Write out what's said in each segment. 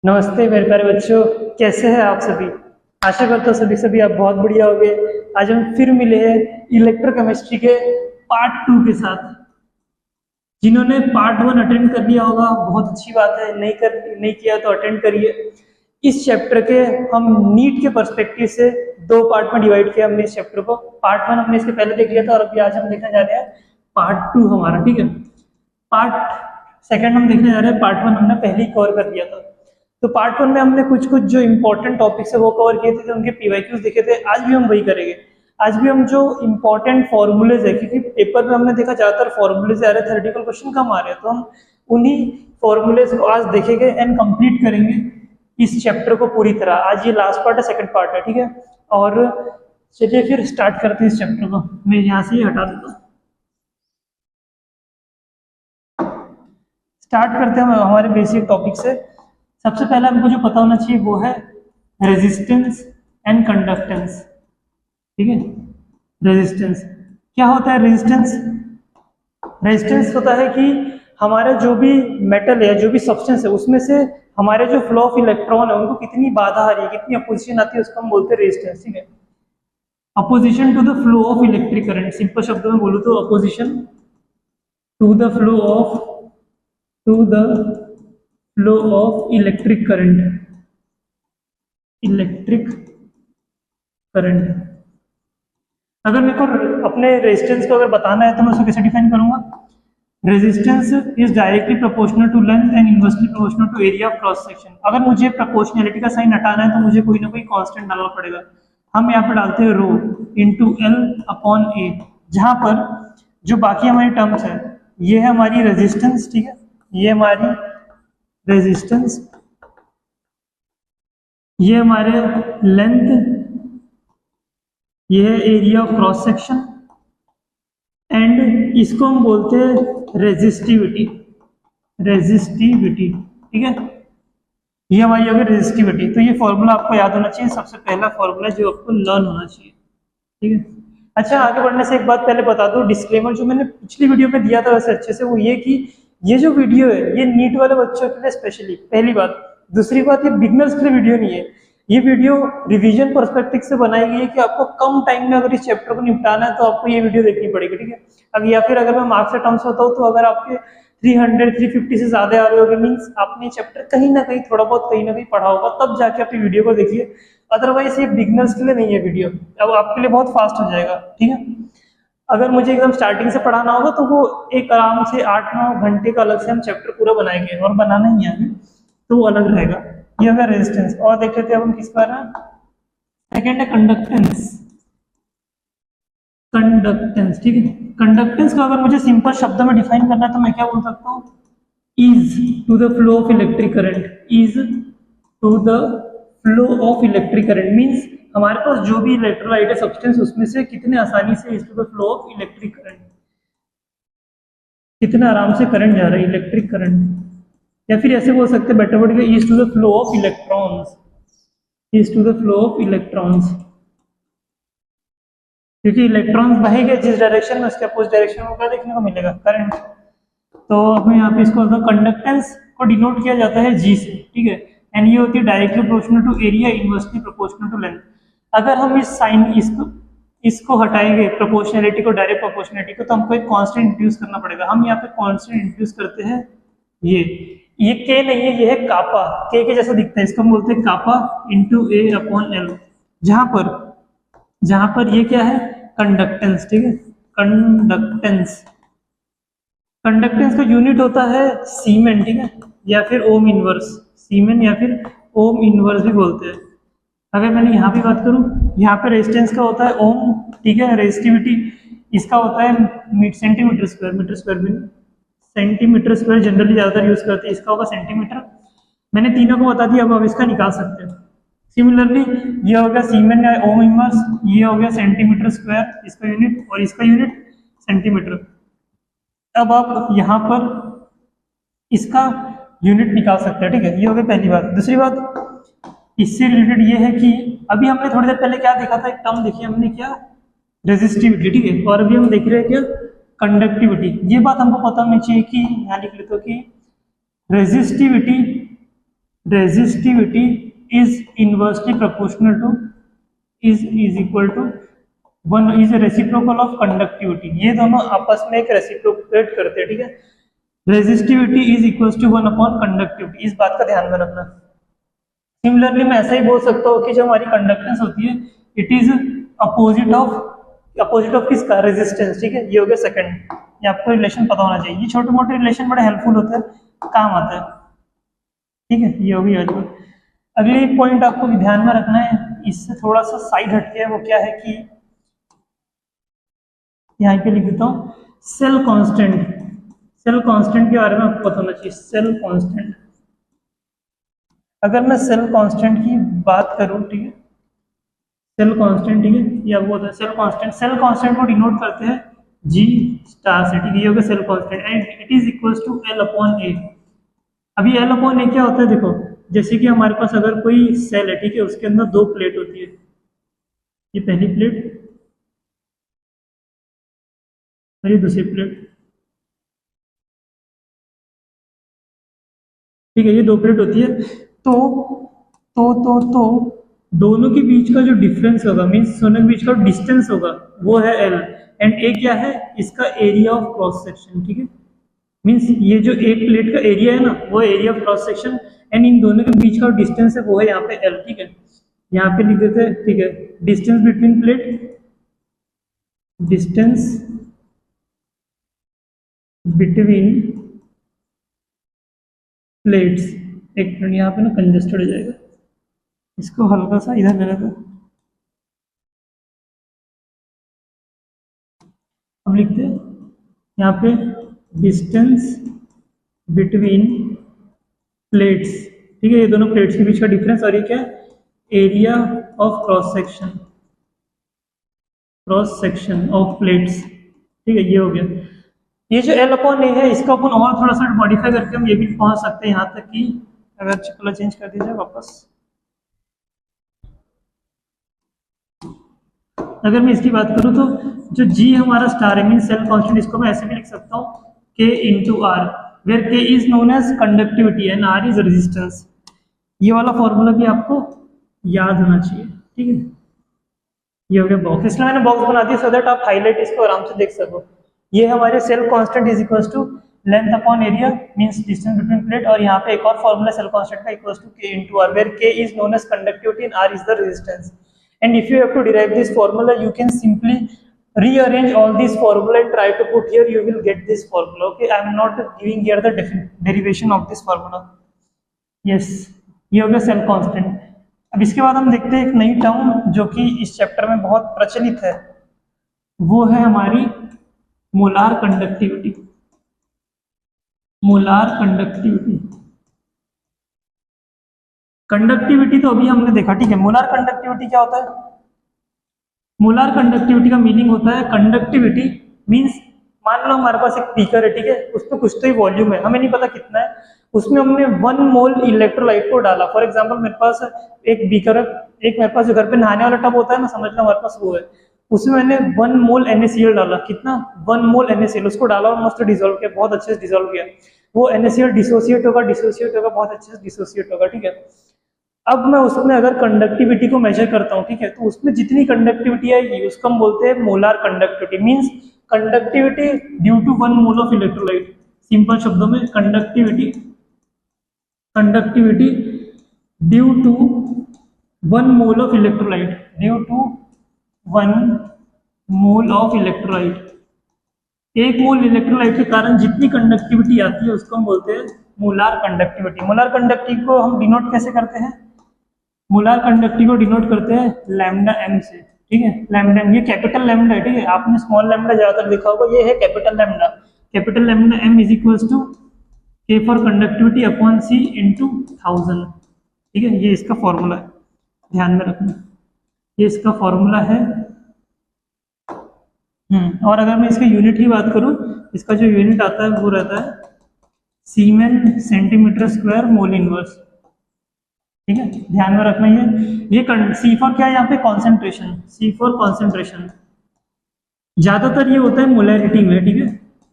नमस्ते मेरे प्यारे बच्चों। कैसे हैं आप सभी। आशा करता हूँ सभी आप बहुत बढ़िया होंगे। आज हम फिर मिले हैं इलेक्ट्रोकेमिस्ट्री के पार्ट 2 के साथ। जिन्होंने पार्ट 1 अटेंड कर लिया होगा बहुत अच्छी बात है, नहीं किया तो अटेंड करिए। इस चैप्टर के हम नीट के पर्सपेक्टिव से दो पार्ट में डिवाइड किया हमने इस चैप्टर को। पार्ट 1 हमने इसके पहले देख लिया था और अभी आज हम देखने जा रहे हैं पार्ट 2 हमारा, ठीक है। पार्ट सेकंड हम देखने जा रहे हैं, पार्ट 1 हमने पहले ही कवर कर लिया था। तो पार्ट 1 में हमने कुछ जो इंपॉर्टेंट टॉपिक्स है वो कवर किए थे, उनके पीवाईक्यूज देखे थे। आज भी हम वही करेंगे। आज भी हम जो इंपॉर्टेंट फॉर्मूलेज है, क्योंकि पेपर में हमने देखा ज्यादातर फॉर्मूलेज आ रहे, थ्योरेटिकल क्वेश्चन कम आ रहे हैं, तो हम उन्हीं फॉर्मूलेज को आज देखेंगे एंड कंप्लीट करेंगे इस चैप्टर को पूरी तरह। आज ये लास्ट पार्ट है, सेकंड पार्ट है, ठीक है। और चलिए फिर स्टार्ट करते हैं इस चैप्टर को। मैं यहाँ से हटा देता हूँ। स्टार्ट करते हैं हम हमारे बेसिक टॉपिक से। सबसे पहले हमको जो पता होना चाहिए वो है रेजिस्टेंस एंड कंडक्टेंस, ठीक है। रेजिस्टेंस क्या होता है? रेजिस्टेंस होता है कि हमारा जो भी मेटल है, जो भी सब्सटेंस है, उसमें से हमारे जो फ्लो ऑफ इलेक्ट्रॉन है उनको कितनी बाधा आ रही है, कितनी अपोजिशन आती है, उसको हम बोलते हैं रेजिस्टेंस, ठीक है। Opposition to the flow of electric current, simple शब्दों में बोलूं तो opposition to the flow of electric current. अगर मेरे को अपने रेजिस्टेंस को अगर बताना है तो मैं उसको कैसे डिफाइन करूंगा? Resistance is directly proportional to length and inversely proportional to area of cross section. अगर मुझे प्रोपोर्शनलिटी का साइन हटाना है तो मुझे कोई ना कोई कांस्टेंट डालना पड़ेगा। हम यहाँ पे डालते हैं रो इंटू एल अपॉन ए, जहां पर जो बाकी हमारी टर्म्स है ये है हमारी रेजिस्टेंस, ठीक है। ये हमारी रेजिस्टेंस, ये हमारे लेंथ, ये है area of cross section, and इसको हम बोलते हैं रेजिस्टिविटी, ठीक है। ये हमारी होगी रेजिस्टिविटी। तो ये फॉर्मूला आपको याद होना चाहिए, सबसे पहला फॉर्मूला जो आपको लर्न होना चाहिए, ठीक है। अच्छा, आगे बढ़ने से एक बात पहले बता दूं, डिस्क्लेमर जो मैंने पिछली वीडियो में दिया था वैसे अच्छे से, वो ये कि ये जो वीडियो है ये नीट वाले बच्चों के लिए स्पेशली, पहली बात। दूसरी बात, ये बिगनर्स के लिए वीडियो नहीं है। ये वीडियो रिवीजन पर्सपेक्टिव से बनाई गई है कि आपको कम टाइम में अगर इस चैप्टर को निपटाना है तो आपको ये वीडियो देखनी पड़ेगी, ठीक है। अब या फिर अगर मैं मार्क्स से टर्म्स होता हूँ तो अगर आपके 300 350 से ज्यादा आ रहे होंगे, मीन्स आपने चैप्टर कहीं ना कहीं थोड़ा बहुत कहीं ना कहीं पढ़ा होगा, तब जाके आप वीडियो को देखिए। अदरवाइज ये बिगनर्स के लिए नहीं है वीडियो, अब आपके लिए बहुत फास्ट हो जाएगा, ठीक है। अगर मुझे एकदम स्टार्टिंग से पढ़ाना होगा तो वो एक आराम से 8-9 घंटे का अलग से हम चैप्टर पूरा बनाएंगे, और बनाना ही है हमें, तो वो अलग रहेगा। ये होगा रेजिस्टेंस। और देख लेते हैं अब हम किस पर है। सेकेंड है कंडक्टेंस, ठीक है। कंडक्टेंस को अगर मुझे सिंपल शब्दों में डिफाइन करना है तो मैं क्या बोल सकता हूँ? Is to the flow of electric current, means हमारे पास जो भी इलेक्ट्रोलाइट है सब्सटेंस, उसमें से कितने आसानी से is to the flow of electric current, कितना आराम से करंट जा रहा है, इलेक्ट्रिक करंट। या फिर ऐसे बोल सकते हैं better word, is to the flow of electrons, क्योंकि इलेक्ट्रॉन्स बहेंगे जिस डायरेक्शन में, उसके अपोजिट डायरेक्शन में क्या देखने को मिलेगा? करंट। तो हमें यहाँ पे इसको कंडक्टेंस को डिनोट किया जाता है जी से, ठीक है। एंड ये होती है directly proportional to area, inversely proportional to length. अगर हम इस साइन इसको हटाएंगे, प्रोपोर्शनलिटी को, डायरेक्ट प्रोपोर्शनलिटी को, तो हमको एक कांस्टेंट इंट्रोड्यूस करना पड़ेगा। हम यहाँ पे कांस्टेंट इंट्रोड्यूस करते हैं ये के नहीं है, ये है कापा, के जैसा दिखता है, इसको हम बोलते हैं कापा इंटू ए अपॉन एल, जहां पर ये क्या है? कंडक्टेंस, ठीक है। कंडक्टेंस का यूनिट होता है सीमेन, ठीक है, या फिर ओम इनवर्स। सीमेन या फिर ओम इनवर्स भी बोलते हैं। अगर मैंने यहाँ भी बात करूं, यहाँ पे रेजिस्टेंस का होता है ओम, ठीक है। रेजिस्टिविटी इसका होता है सेंटीमीटर स्क्वायर जनरली ज्यादातर यूज करते हैं, इसका होगा सेंटीमीटर। मैंने तीनों को बता दिया, अब आप इसका निकाल सकते हैं। सिमिलरली ये हो गया सीमेन या ओम इनवर्स, ये हो गया सेंटीमीटर स्क्वायर इसका यूनिट, और इसका यूनिट सेंटीमीटर। अब आप यहाँ पर इसका यूनिट निकाल सकते हैं, ठीक है। ये हो गई पहली बात। दूसरी बात इससे रिलेटेड ये है कि अभी हमने थोड़ी देर पहले क्या देखा था, एक टर्म देखी हमने, क्या? रेजिस्टिविटी, ठीक है। और अभी हम देख रहे हैं क्या? कंडक्टिविटी। ये बात हमको पता होनी चाहिए कि यहाँ लिख लेते हो कि resistivity is inversely proportional to is equal to one is reciprocal of conductivity. ये दोनों आपस में एक रेसिप्रोकेट करते हैं, ठीक है। Resistivity is equal to 1 upon conductivity, इस बात का ध्यान में रखना। सिमिलरली मैं ऐसा ही बोल सकता हूँ कि जो हमारी कंडक्टेंस होती है इट इज अपोजिट ऑफ किसका, रेजिस्टेंस, ठीक है। ये हो गया सेकंड, ये आपको रिलेशन पता होना चाहिए। ये छोटे मोटे रिलेशन बड़े हेल्पफुल होते हैं, काम आते हैं, ठीक है। ये हो गई वाली। अगले एक पॉइंट आपको ध्यान में रखना है, इससे थोड़ा सा साइड हटके है, वो क्या है कि यहाँ पे लिख देता हूँ सेल कांस्टेंट। सेल कांस्टेंट के बारे में आपको पता होना चाहिए। सेल कांस्टेंट, अगर मैं सेल कांस्टेंट की बात करूं, ठीक है, सेल कांस्टेंट, ठीक है, या वो होता है सेल कांस्टेंट। सेल कांस्टेंट को डिनोट करते हैं जी स्टार से, ठीक है। ये हो गया cell constant and it is equals to L upon A. अभी एल अपॉन ए क्या होता है, देखो जैसे कि हमारे पास अगर कोई सेल है, ठीक है, उसके अंदर दो प्लेट होती है, ये पहली प्लेट और ये दूसरी प्लेट, ठीक है, ये दो प्लेट होती है। तो दोनों के बीच का जो डिफरेंस होगा, मीन्स दोनों के बीच का डिस्टेंस होगा, वो है एल एंड ए क्या है, इसका एरिया ऑफ क्रॉस सेक्शन, ठीक है। मीन्स ये जो एक प्लेट का एरिया है ना, वो area of cross section and in दोनों के बीच का डिस्टेंस है, वो है यहाँ पे एल, ठीक है। यहाँ पे लिख देते हैं, ठीक है, distance between plate, distance between plates. एक मिनट, यहाँ पे ना कंजेस्टेड हो जाएगा, इसको हल्का सा इधर ले लेते। अब लिखते हैं यहाँ पे डिस्टेंस बिटवीन प्लेट्स, ठीक है, ये दोनों प्लेट्स के बीच का डिफरेंस, और ये क्या है, area of cross section of plates, ठीक है। ये हो गया। ये जो एल अपॉन ए है, इसका अपन और थोड़ा सा मॉडिफाई करके हम ये भी पहुंच सकते हैं यहाँ तक कि अगर कलर चेंज कर दीजिए वापस, अगर मैं इसकी बात करूँ तो जो जी हमारा स्टार है, मीन सेल कांस्टेंट, इसको मैं ऐसे भी लिख सकता हूँ K into R, where K is known as conductivity and R is resistance. ये वाला फॉर्मूला भी आपको याद होना चाहिए, ठीक है। ये हो गया बॉक्स, इसलिए मैंने बॉक्स बना दिया सो दैट आप हाईलाइट इसको आराम से देख सको। ये हमारे cell constant is equals to length upon area means distance between plate, और यहाँ पे एक और फॉर्मूला सेल कांस्टेंट का equals to K into R, where K is known as conductivity and R is the resistance. And if you have to derive this formula you can simply rearrange all these formula and try to put here, you will get this formula. Okay, I am not giving here the derivation of this formula. Yes, ये हो गया cell constant. अब इसके बाद हम देखते हैं एक नई टर्म जो कि इस चैप्टर में बहुत प्रचलित है, वो है हमारी मोलार कंडक्टिविटी। मोलार कंडक्टिविटी तो अभी हमने देखा, ठीक है। मोलार कंडक्टिविटी क्या होता है? मोलार कंडक्टिविटी का मीनिंग होता है, कंडक्टिविटी मींस मान लो हमारे पास एक बीकर है, ठीक है, उसमें कुछ तो ही वॉल्यूम है, हमें नहीं पता कितना है, उसमें हमने 1 मोल इलेक्ट्रोलाइट को डाला। फॉर एग्जांपल मेरे पास एक बीकर है, एक मेरे पास जो घर पे नहाने वाला टब होता है ना, समझ लो हमारे पास वो है, उसमें मैंने 1 मोल NaCl डाला। कितना? 1 मोल NaCl, उसको डाला और मस्त डिसोल्व किया, बहुत अच्छे से डिसोल्व किया। वो NaCl डिसोसिएट होगा, बहुत अच्छे से डिसोसिएट होगा, ठीक है। अब मैं उसमें अगर कंडक्टिविटी को मेजर करता हूँ, ठीक है, तो उसमें जितनी कंडक्टिविटी आएगी उसको हम बोलते हैं molar conductivity, means conductivity due to 1 mole of electrolyte. Simple शब्दों में conductivity due to 1 mole of electrolyte, due to 1 mole of electrolyte. 1 mole electrolyte के कारण जितनी कंडक्टिविटी आती है उसको हम बोलते हैं मोलार कंडक्टिविटी। मोलार कंडक्टिविटी को हम डिनोट कैसे करते हैं? मोलार कंडक्टिविटी को डिनोट करते हैं लैम्डा m से, ठीक है। लैम्डा m, ये कैपिटल लैम्डा है, ठीक है, आपने स्मॉल लैम्डा ज्यादातर देखा होगा, ये है capital lambda. Capital lambda m is equals to k for conductivity upon c into 1000, ठीक है। ये इसका फॉर्मूला है, ध्यान में रखना, ये इसका फॉर्मूला है। और अगर मैं इसका यूनिट की बात करूं, इसका जो यूनिट आता है वो रहता है सीमेन सेंटीमीटर स्क्वायर मोल इनवर्स, ठीक है, ध्यान में रखना। ये सी फॉर क्या है यहाँ पे? Concentration, C for concentration. ज्यादातर ये होता है मोलैरिटी में, ठीक है,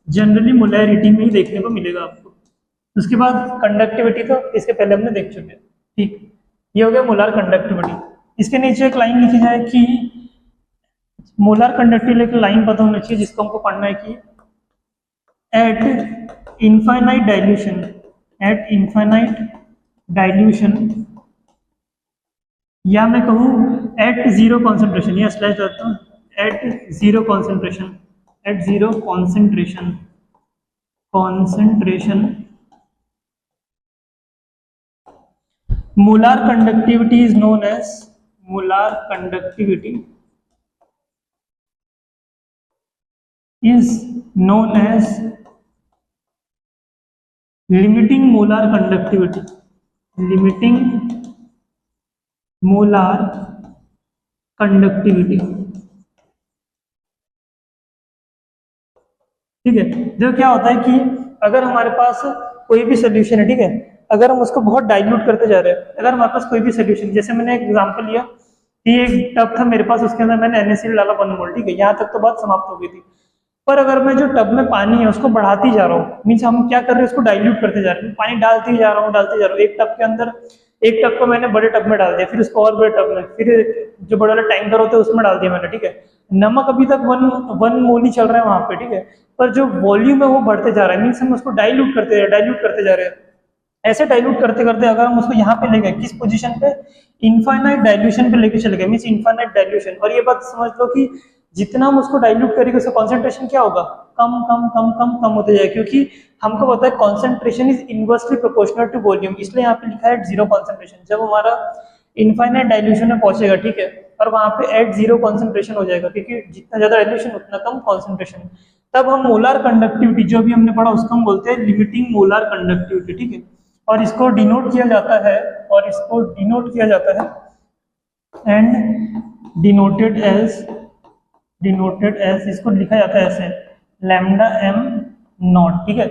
जनरली मोलैरिटी में ही देखने को मिलेगा आपको। उसके बाद कंडक्टिविटी तो इसके पहले हमने देख चुके हैं। ठीक, ये हो गया मोलार कंडक्टिविटी। इसके नीचे एक लाइन लिखी जाए कि मोलार कंडक्टिविटी, एक लाइन पता होना चाहिए जिसको हमको पढ़ना है कि एट इनफाइनाइट डाइल्यूशन, या मैं कहूँ एट जीरो कॉन्सेंट्रेशन, या स्लैश डालता हूँ at zero concentration molar conductivity is known as limiting molar conductivity, ठीक है। जो क्या होता है कि अगर हमारे पास कोई भी सोल्यूशन है, ठीक है, अगर हम उसको बहुत डाइल्यूट करते जा रहे हैं, अगर हमारे पास कोई भी सोल्यूशन, जैसे मैंने एक एग्जांपल लिया कि एक टब था मेरे पास, उसके अंदर मैंने NaCl डाला 1 मोल, ठीक है, यहाँ तक तो बात समाप्त हो गई थी। पर अगर मैं जो टब में पानी है उसको बढ़ाती जा रहा हूँ, मीन्स हम क्या कर रहे हैं, उसको डाइल्यूट करते जा रहे हैं, पानी डालते जा रहा हूँ। एक टब के अंदर, एक टब को मैंने बड़े टब में डाल दिया, फिर उसको और बड़े टब में, फिर जो बड़े वाले टैंकर होते हैं उसमें डाल दिया मैंने, ठीक है। नमक अभी तक वन मोल ही चल रहा है वहां पे, ठीक है, पर जो वॉल्यूम है वो बढ़ते जा रहा है, मीन्स हम उसको डाइल्यूट करते जा रहे हैं। ऐसे डाइल्यूट करते करते अगर हम उसको यहाँ पे ले गए, किस पोजीशन पे, इनफाइनाइट डाइल्यूशन पे लेके चले गए, मीन्स इनफाइनाइट डाइल्यूशन। और ये बात समझ लो कि जितना हम उसको डाइल्यूट करेंगे उसका कॉन्सेंट्रेशन क्या होगा, कम होते जाएगा, क्योंकि हमको पता है concentration is inversely proportional to volume, इसलिए यहाँ पे लिखा है जीरो कॉन्सेंट्रेशन। जब हमारा इनफाइनाइट डाइल्यूशन में पहुंचेगा, ठीक है, और वहां पे एट जीरो कॉन्सेंट्रेशन हो जाएगा, क्योंकि जितना ज्यादा डाइल्यूशन उतना कम कॉन्सेंट्रेशन, तब हम मोलार कंडक्टिविटी जो भी हमने पढ़ा उसको हम बोलते हैं लिमिटिंग मोलार कंडक्टिविटी, ठीक है। और इसको डिनोट किया जाता है, एंड डिनोटेड एज इसको लिखा जाता है ऐसे, लैम्डा एम नॉट, ठीक है।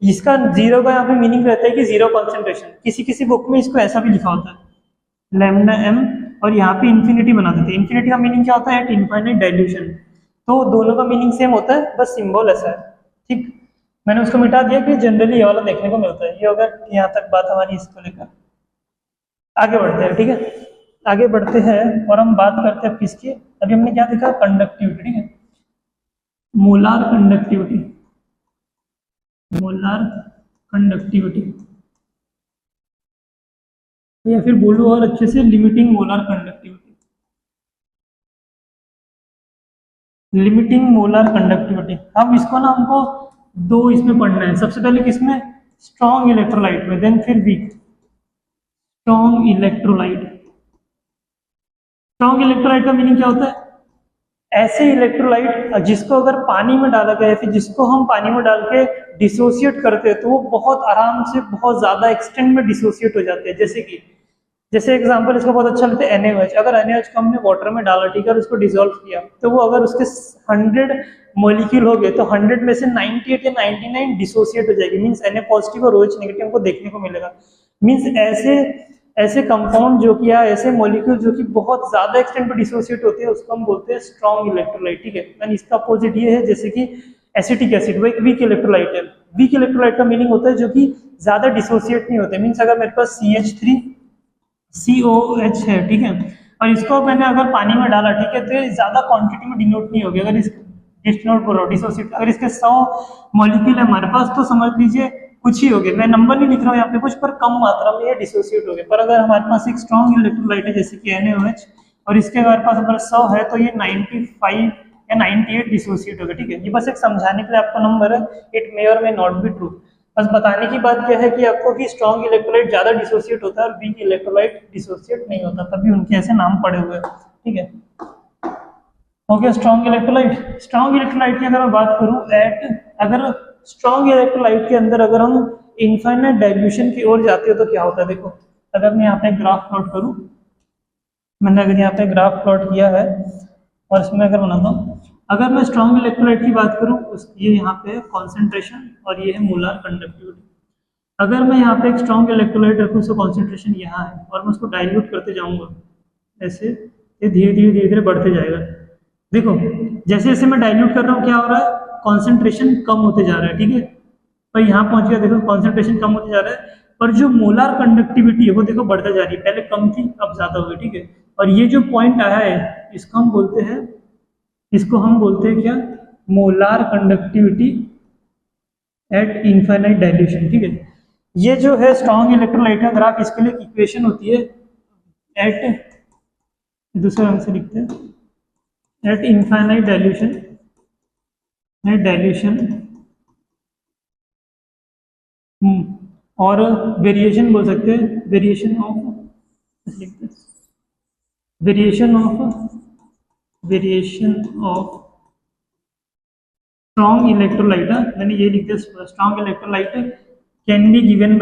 इसका जीरो का यहाँ पे मीनिंग रहता है कि जीरो कॉन्सेंट्रेशन, किसी बुक में इसको ऐसा भी लिखा होता है लैम्डा एम, और यहाँ पे इन्फिनिटी बना देते हैं। इन्फिनिटी का मीनिंग क्या होता है, एट इनफाइनाइट डाइल्यूशन। तो दोनों का मीनिंग सेम होता है, बस सिंबल ऐसा है, ठीक। मैंने उसको मिटा दिया कि जनरली ये वाला देखने को मिलता है। ये होगा यहाँ तक बात हमारी इसको लेकर। आगे बढ़ते हैं, ठीक है, आगे बढ़ते हैं और हम बात करते हैं किसकी। अभी हमने क्या देखा, कंडक्टिविटी, ठीक है, मोलार कंडक्टिविटी, या फिर बोलो और अच्छे से लिमिटिंग मोलार कंडक्टिविटी। हम इसको ना, हमको दो इसमें पढ़ना है। सबसे पहले किसमें, स्ट्रॉन्ग इलेक्ट्रोलाइट में, देन फिर वीक। स्ट्रॉन्ग इलेक्ट्रोलाइट का मीनिंग क्या होता है, ऐसे इलेक्ट्रोलाइट जिसको अगर पानी में डाला गया है, फिर जिसको हम पानी में डाल के डिसोसिएट करते हैं तो वो बहुत आराम से बहुत ज्यादा एक्सटेंट में डिसोसिएट हो जाते हैं। जैसे एग्जांपल इसका बहुत अच्छा लगता है NaOH। अगर NaOH को हमने वाटर में डाला, ठीक है, और उसको डिसॉल्व किया, तो वो अगर उसके 100 मॉलिक्यूल हो गए तो 100 में से 98 या 99 डिसोसिएट हो जाएगी, मीन्स Na पॉजिटिव और OH नेगेटिव हमको देखने को मिलेगा। मीन्स ऐसे कंपाउंड जो कि, या ऐसे मॉलिक्यूल जो कि बहुत ज्यादा एक्सटेंट पे डिसोसिएट होते हैं, उसको हम बोलते हैं स्ट्रॉन्ग इलेक्ट्रोलाइट, ठीक है। यानी इसका अपोजिट ये है, जैसे कि एसिटिक एसिड, वो एक वीक इलेक्ट्रोलाइट है। वीक इलेक्ट्रोलाइट का मीनिंग होता है जो कि ज्यादा डिसोसिएट नहीं होते, मीन्स अगर मेरे पास CH3COH है, ठीक है, और इसको मैंने अगर पानी में डाला, ठीक है, तो ये ज्यादा क्वांटिटी में डिनोट नहीं होगी। अगर डिसोसिएट अगर इसके 100 मॉलिक्यूल है हमारे पास, तो समझ लीजिए कुछ ही हो गए, मैं नंबर नहीं लिख रहा हूँ यहाँ पे कुछ, पर कम मात्रा में ये डिसोसिएट हो गए। पर अगर हमारे पास एक स्ट्रॉन्ग इलेक्ट्रोलाइट है जैसे कि NaOH, और इसके हमारे पास अगर 100 है, तो ये 95 या 98 डिसोसिएट हो गए, ठीक है। ये बस एक समझाने के लिए आपका नंबर है, इट मे और मे नॉट बी ट्रू। बस बताने की बात क्या है कि आपको कि स्ट्रॉन्ग इलेक्ट्रोलाइट ज्यादा डिसोसिएट होता है और वीक इलेक्ट्रोलाइट डिसोसिएट नहीं होता, तभी उनके ऐसे नाम पड़े हुए हैं, ठीक है। ओके, स्ट्रॉन्ग इलेक्ट्रोलाइट की अगर मैं बात करूं, अगर स्ट्रॉन्ग इलेक्ट्रोलाइट के अंदर अगर हम इनफाइनाइट डाइल्यूशन की ओर जाते हो तो क्या होता है। देखो, अगर मैं यहाँ पे ग्राफ प्लॉट करूं, मैंने अगर यहाँ पे ग्राफ प्लॉट किया है और इसमें अगर बनाता हूँ, अगर मैं स्ट्रॉन्ग इलेक्ट्रोलाइट की बात करूं, ये यहाँ पे कॉन्सेंट्रेशन और ये है मोलार कंडक्टिविटी। अगर मैं यहाँ पे एक स्ट्रॉन्ग इलेक्ट्रोलाइट रखूँ, उसका कॉन्सेंट्रेशन यहाँ है, और मैं उसको डाइल्यूट करते जाऊंगा, ऐसे ये धीरे धीरे बढ़ते जाएगा। देखो, जैसे जैसे मैं डाइल्यूट कर रहा हूँ, क्या हो रहा है, कॉन्सेंट्रेशन कम होते जा रहा है, ठीक है। पर यहाँ पहुंच गया, देखो कॉन्सेंट्रेशन कम होते जा रहा है, और जो मोलार कंडक्टिविटी है वो देखो बढ़ता जा रही है, पहले कम थी अब ज्यादा हो गई, ठीक है। और ये जो पॉइंट आया है इसको हम बोलते हैं क्या, molar conductivity at infinite dilution, ठीक है। ये जो है स्ट्रॉन्ग इलेक्ट्रोलाइट का ग्राफ, इसके लिए इक्वेशन होती है एट, दूसरे रंग से लिखते हैं, एट इनफाइनाइट डाइल्यूशन, और वेरिएशन बोल सकते हैं, वेरिएशन ऑफ स्ट्रॉन्ग इलेक्ट्रोलाइट, मैंने ये लिख दिया, strong electrolyte can be given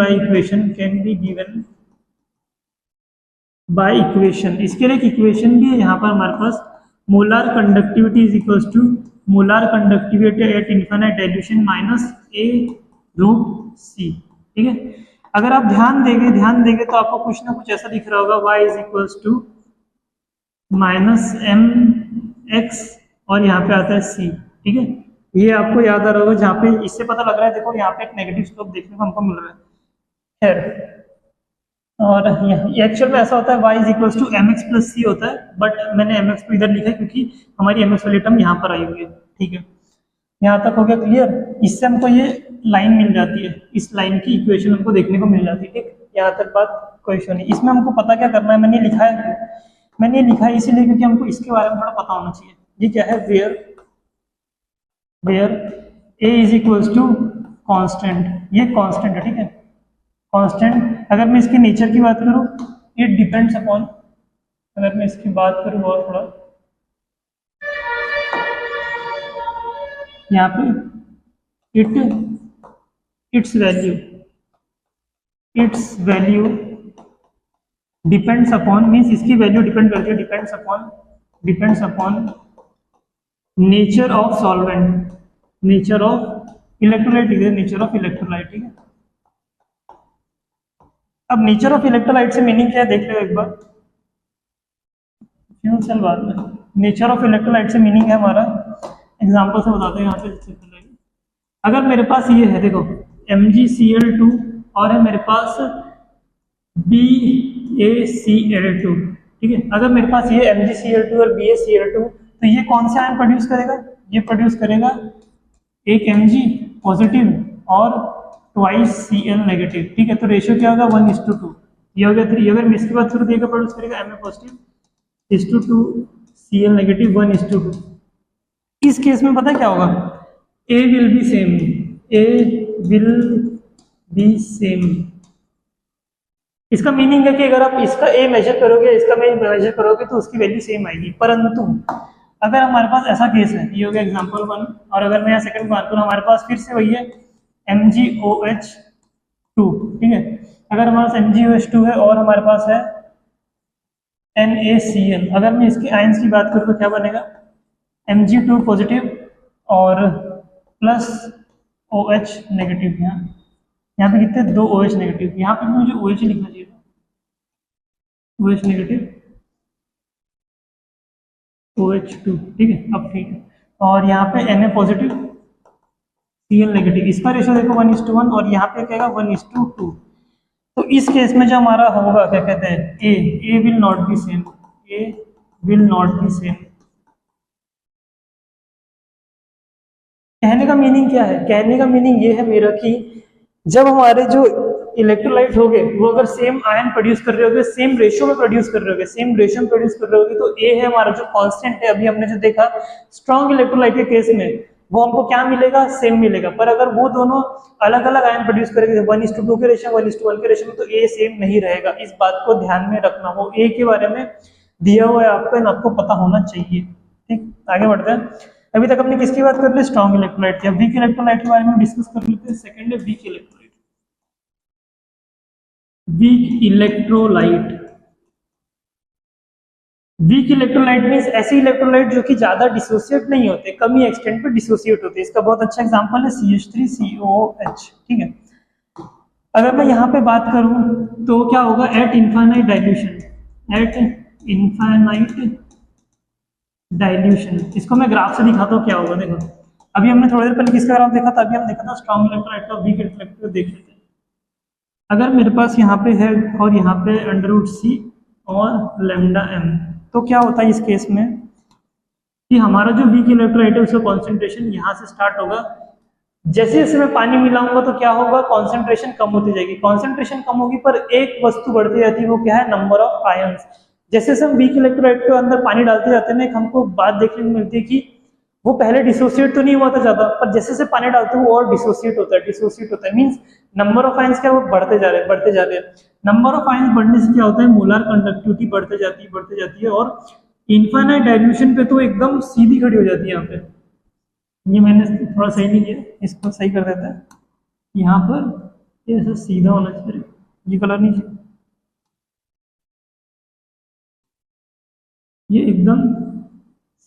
by equation, इसके लिए एक इक्वेशन भी है यहाँ पर हमारे पास, molar conductivity is equals to molar conductivity at infinite dilution minus A root C, ठीक है। अगर आप ध्यान देंगे तो आपको कुछ ना कुछ ऐसा दिख रहा होगा, y is equals to minus M X और यहाँ पे आता है c, ठीक है। ये आपको याद आ रहा होगा, जहाँ पे इससे पता लग रहा है, देखो यहाँ पे एक नेगेटिव स्लोप देखने को हमको मिल रहा है, खैर। और एक्चुअल में ऐसा होता है, y is equals to M X plus C होता है, बट मैंने एम एक्स को इधर लिखा है क्योंकि हमारी एम एक्स वाली टर्म यहाँ पर आई हुई है, ठीक है। यहाँ तक हो गया क्लियर। इससे हमको ये लाइन मिल जाती है, इस लाइन की इक्वेशन हमको देखने को मिल जाती है, ठीक। यहाँ तक बात कोई इशू नहीं। इसमें हमको पता क्या करना है, मैंने लिखा है इसीलिए क्योंकि हमको इसके बारे में थोड़ा पता होना चाहिए। ये क्या है, where A is equals to constant, ये कॉन्स्टेंट है, ठीक है, कॉन्स्टेंट। अगर मैं इसके नेचर की बात करूँ, इट डिपेंड्स अपॉन, अगर मैं इसकी बात करूँ और थोड़ा यहाँ पे it's value depends upon, means इसकी वैल्यू डिपेंड करती है, depends upon nature of solvent, nature of electrolyte, ठीक है। अब नेचर ऑफ इलेक्ट्रोलाइट से मीनिंग क्या है देख लो एक बार, फ्यूल सेल बाद में। नेचर ऑफ इलेक्ट्रोलाइट से मीनिंग है हमारा, एग्जांपल से बताते हैं यहाँ पे। अगर मेरे पास ये है, देखो MgCl2 और है मेरे पास BaCl2, ठीक है। अगर मेरे पास ये MgCl2 और BaCl2, तो ये कौन से आयन प्रोड्यूस करेगा, ये प्रोड्यूस करेगा एक Mg पॉजिटिव और ट्वाइस Cl नेगेटिव, ठीक है। तो रेशियो क्या होगा, 1:2, ये हो गया 3। अगर मैं इसके बाद शुरू देगा प्रोड्यूस करेगा Ma पॉजिटिव इस टू 2 Cl नेगेटिव 1:2। इस केस में पता क्या होगा, A विल बी सेम। इसका मीनिंग है कि अगर आप इसका A मेजर करोगे, इसका मेजर करोगे तो उसकी वैल्यू सेम आएगी। परंतु अगर हमारे पास ऐसा केस है, ये हो गया एग्जांपल 1, और अगर मैं यहाँ सेकंड बात करूँ, हमारे पास फिर से वही है MgOH2, ठीक है। अगर हमारे पास MgOH2 है और हमारे पास है NaCl, अगर मैं इसके आयंस की बात करूँ तो क्या बनेगा, Mg2 पॉजिटिव और प्लस OH नेगेटिव। यहाँ पे कितने, 2 OH नेगेटिव। यहाँ पे मुझे OH लिखना चाहिए, OH नेगेटिव OH2, ठीक है। अब ठीक है, और यहाँ पे Na पॉजिटिव Cl नेगेटिव, इसका रेशियो देखो 1:1 और यहाँ पे क्या 1:2। तो इस केस में जो हमारा होगा, क्या कहते हैं, A will not be same, कहने का मीनिंग क्या है, कहने का मीनिंग ये है मेरा कि जब हमारे जो इलेक्ट्रोलाइट होंगे वो अगर सेम आयन प्रोड्यूस कर रहे होंगे, सेम रेशियो में प्रोड्यूस कर रहे होंगे, तो ए है हमारा जो कांस्टेंट है। अभी हमने जो देखा स्ट्रॉन्ग इलेक्ट्रोलाइट के केस में, वो हमको क्या मिलेगा, सेम मिलेगा। पर अगर वो दोनों अलग अलग आयन प्रोड्यूस करेंगे 1:2 के रेशियो, 1:1 के रेशियो में, तो ए सेम नहीं रहेगा। इस बात को ध्यान में रखना, वो ए के बारे में दिया हुआ है आपको, आपको पता होना चाहिए, ठीक। आगे बढ़ते हैं। अभी तक हमने किसकी बात कर ली, स्ट्रॉन्ग इलेक्ट्रोलाइट की। अब वीक इलेक्ट्रोलाइट के बारे में डिस्कस कर लेते हैं। सेकंड है weak electrolyte. Weak electrolyte means ऐसे इलेक्ट्रोलाइट जो कि ज्यादा डिसोसिएट नहीं होते, कम ही एक्सटेंट पे डिसोसिएट होते हैं। इसका बहुत अच्छा एग्जांपल है CH3COOH, ठीक है। अगर मैं यहाँ पे बात करूं तो क्या होगा, एट इनफाइनाइट डाइल्यूशन, इसको मैं ग्राफ से दिखाता हूँ क्या होगा। देखो अभी हमने थोड़ी देर पहले किसका ग्राफ देखा था, अभी हम देखा था स्ट्रॉन्ग इलेक्ट्रोलाइट का, वीक इलेक्ट्रोलाइट को देख लेते हैं। अगर मेरे पास यहाँ पे है और यहाँ पे √c और लैम्डा m, तो क्या होता है इस केस में कि हमारा जो वीक इलेक्ट्रोलाइट है उसका कॉन्सेंट्रेशन यहाँ से स्टार्ट होगा। जैसे जैसे मैं पानी मिलाऊंगा तो क्या होगा, कॉन्सेंट्रेशन कम होती जाएगी। कॉन्सेंट्रेशन कम होगी पर एक वस्तु बढ़ती जाती है, वो क्या है, नंबर ऑफ आयंस। जैसे जैसे हम वीक इलेक्ट्रोलाइट के अंदर पानी डालते जाते हैं ना, हमको बात देखने को मिलती है कि वो पहले डिसोसिएट तो नहीं हुआ था ज्यादा, पर जैसे जैसे पानी डालते हैं वो और डिसोसिएट होता है मींस नंबर ऑफ आयंस क्या, वो बढ़ते जा रहे हैं। नंबर ऑफ आयंस बढ़ने से क्या होता है, मोलर कंडक्टिविटी बढ़ते जाती है और इनफाइनाइट डाइल्यूशन पे तो एकदम सीधी खड़ी हो जाती है। यहाँ पे ये मैंने थोड़ा सही नहीं किया, इसको सही कर देता है। यहाँ पर ये ऐसा सीधा होना चाहिए, ये कलर नहीं चाहिए, ये एकदम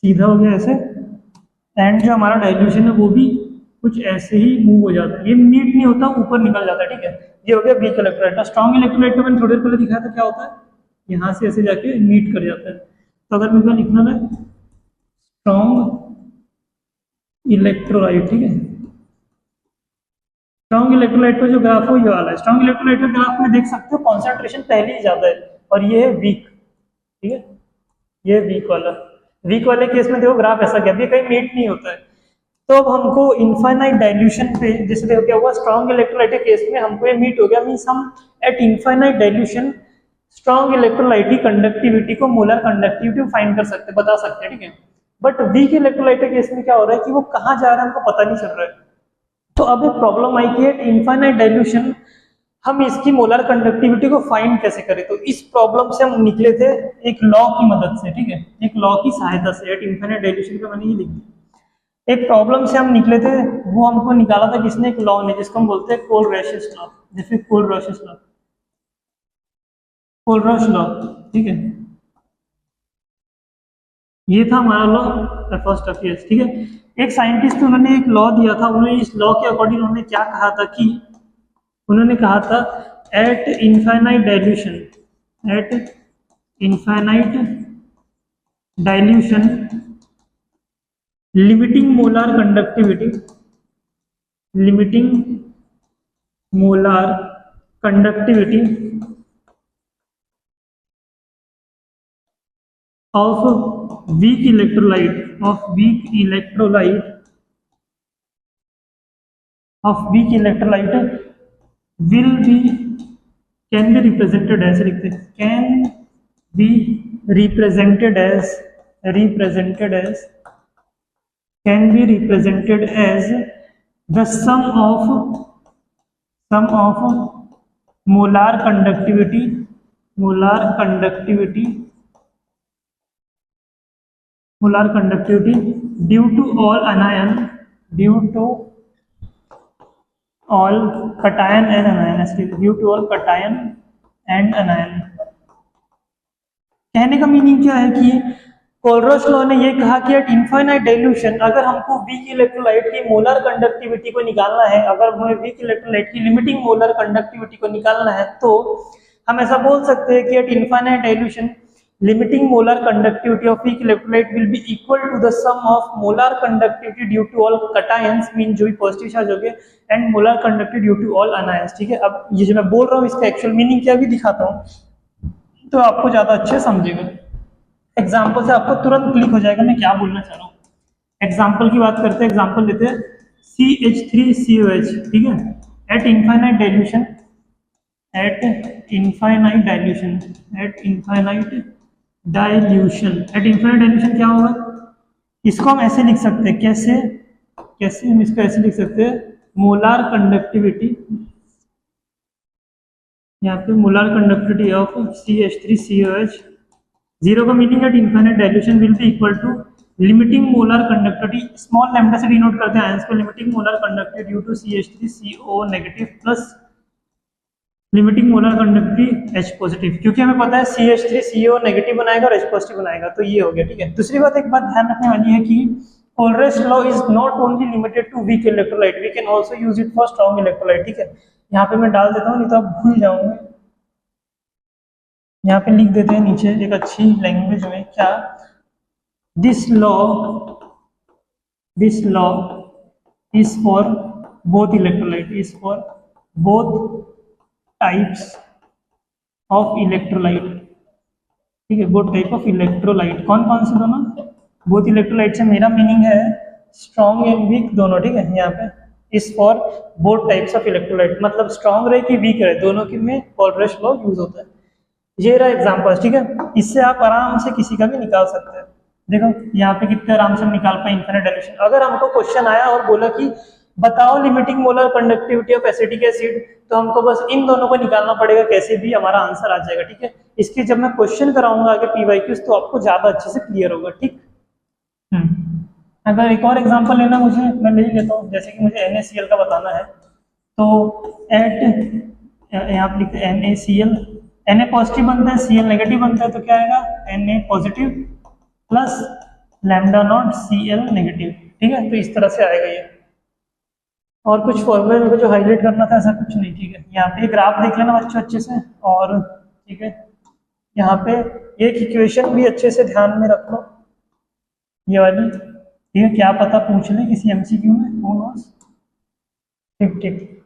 सीधा हो गया ऐसे। एंड जो हमारा डाइल्यूशन है वो भी कुछ ऐसे ही मूव हो जाता है, ये मीट नहीं होता, ऊपर निकल जाता है, ठीक है। ये हो गया वीक इलेक्ट्रोलाइट। स्ट्रॉन्ग इलेक्ट्रोलाइट को मैंने थोड़ी देर पहले दिखाया था, क्या होता है, यहाँ से ऐसे जाके मीट कर जाता है। तो अगर मेरे को लिखना है स्ट्रॉन्ग इलेक्ट्रोलाइट, ठीक है, स्ट्रॉन्ग इलेक्ट्रोलाइट का जो ग्राफ हो ये वाला है। स्ट्रॉन्ग इलेक्ट्रोलाइट का ग्राफ में देख सकते हो कॉन्सेंट्रेशन पहले ही ज्यादा है और ये है वीक, ठीक है, ये वीक वाले केस में देखो ग्राफ ऐसा गया, कहीं मीट नहीं होता है। तो अब हमको इनफाइनाइट डाइल्यूशन पे, जैसे देखो क्या हुआ, स्ट्रॉन्ग इलेक्ट्रोलाइट के केस में हमको ये मीट हो गया, मींस हम eight infinite dilution strong electrolyte की कंडक्टिविटी को मोलर कंडक्टिविटी फाइंड कर सकते, बता सकते हैं, ठीक है। बट वीक इलेक्ट्रोलाइट के केस में क्या हो रहा है कि वो कहाँ जा रहा है हमको पता नहीं चल रहा है। तो अब एक प्रॉब्लम आई कि एट इनफाइनाइट डाइल्यूशन हम इसकी मोलर कंडक्टिविटी को फाइंड कैसे करें। तो इस प्रॉब्लम से हम निकले थे एक लॉ की मदद से, ठीक है, एक लॉ की सहायता से। एट इनफाइनाइट डाइल्यूशन का मैंने ये लिख दिया, एक प्रॉब्लम से हम निकले थे, वो हमको निकाला था किसने, एक लॉ ने, जिसको हम बोलते हैं कोलरॉश लॉ, जैसे कोलरॉश लॉ, ठीक है। ये था हमारा लॉ फर्स्ट ऑफ ईयर, ठीक है। एक साइंटिस्ट उन्होंने एक लॉ दिया था, उन्होंने इस लॉ के अकॉर्डिंग उन्होंने क्या कहा था कि उन्होंने कहा था eight infinite dilution limiting molar conductivity of weak electrolyte will be can be represented as the sum of molar conductivity due to all cation and anion। कहने का मीनिंग क्या है कि कोलरॉश लॉ ने ये कहा कि एट इनफाइनाइट डाइल्यूशन अगर हमको वीक इलेक्ट्रोलाइट की मोलर कंडक्टिविटी को निकालना है, अगर हमें वीक इलेक्ट्रोलाइट की लिमिटिंग मोलर कंडक्टिविटी को निकालना है, तो हम ऐसा बोल सकते हैं कि eight infinite dilution limiting molar conductivity of weak electrolyte will be equal to the sum of molar conductivity due to all cations, mean जो भी पॉजिटिव चार्ज हो गए, and molar conductivity due to all anions, ठीक है। अब ये जो मैं बोल रहा हूँ इसका एक्चुअल मीनिंग क्या भी दिखाता हूँ तो आपको ज्यादा अच्छे समझेगा। एग्जाम्पल से आपको तुरंत क्लिक हो जाएगा मैं क्या बोलना चाह रहा हूँ। एग्जाम्पल की बात करते हैं, एग्जाम्पल लेते हैं CH3COH, ठीक है, एट इनफाइनाइट डाइल्यूशन क्या होगा, इसको हम ऐसे लिख सकते हैं, कैसे हम इसको ऐसे लिख सकते हैं, मोलर कंडक्टिविटी, यहाँ पे molar conductivity of CH3COH, zero का meaning at infinite dilution will be equal to limiting molar conductivity, small lambda से डिनोट करते हैं आयंस को, limiting molar conductivity due to CH3CO negative plus limiting molar conductivity H positive, क्योंकि हमें पता है CH3CO negative बनाएगा और H पॉजिटिव बनाएगा, तो ये हो गया, ठीक है। दूसरी बात, एक बात ध्यान रखने वाली है कि Kohlrausch law is not only limited to weak electrolyte, we can also use it for strong electrolyte, ठीक है। यहाँ पे मैं डाल देता हूँ, नहीं तो आप भूल जाओगे, यहाँ पे लिख देते हैं नीचे एक अच्छी लैंग्वेज में, क्या, this law is for both electrolyte, types of electrolyte, ठीक है, बोथ टाइप ऑफ इलेक्ट्रोलाइट। कौन कौन से दोनों? बोथ इलेक्ट्रोलाइट से मेरा मीनिंग है स्ट्रॉन्ग एंड वीक दोनों, ठीक है। यहाँ पे इस for both types of electrolyte, मतलब स्ट्रॉन्ग रहे कि वीक रहे, दोनों के में पॉलरेश लॉ यूज होता है। ये रहा एग्जाम्पल, ठीक है। इससे आप आराम से किसी का भी निकाल सकते हैं। देखो यहाँ पे कितने आराम से हम निकाल पाए इनफिनिट डाइल्यूशन। अगर हमको क्वेश्चन आया और बोला कि बताओ limiting molar conductivity of acetic acid, तो हमको बस इन दोनों को निकालना पड़ेगा, कैसे भी हमारा आंसर आ जाएगा, ठीक है। इसके जब मैं क्वेश्चन कराऊंगा आगे पीवाईक्यूज तो आपको ज्यादा अच्छे से क्लियर होगा, ठीक। अगर एक और एग्जांपल लेना मुझे, मैं ले लेता हूँ, जैसे कि मुझे NaCl का बताना है, तो एट यहाँ पे लिखते हैं NaCl, Na पॉजिटिव बनता है, Cl नेगेटिव बनता है, तो क्या आएगा Na positive plus lambda naught Cl negative, ठीक है। तो इस तरह से आएगा ये। और कुछ फॉर्मूले मेरे को जो हाईलाइट करना था ऐसा कुछ नहीं, ठीक है। यहाँ पे ग्राफ देख लेना बच्चों अच्छे से, और ठीक है यहाँ पे एक इक्वेशन भी अच्छे से ध्यान में रख लो, ये वाली, ठीक है। क्या पता पूछ ले किसी MCQ में, who knows? ठीक ठीक।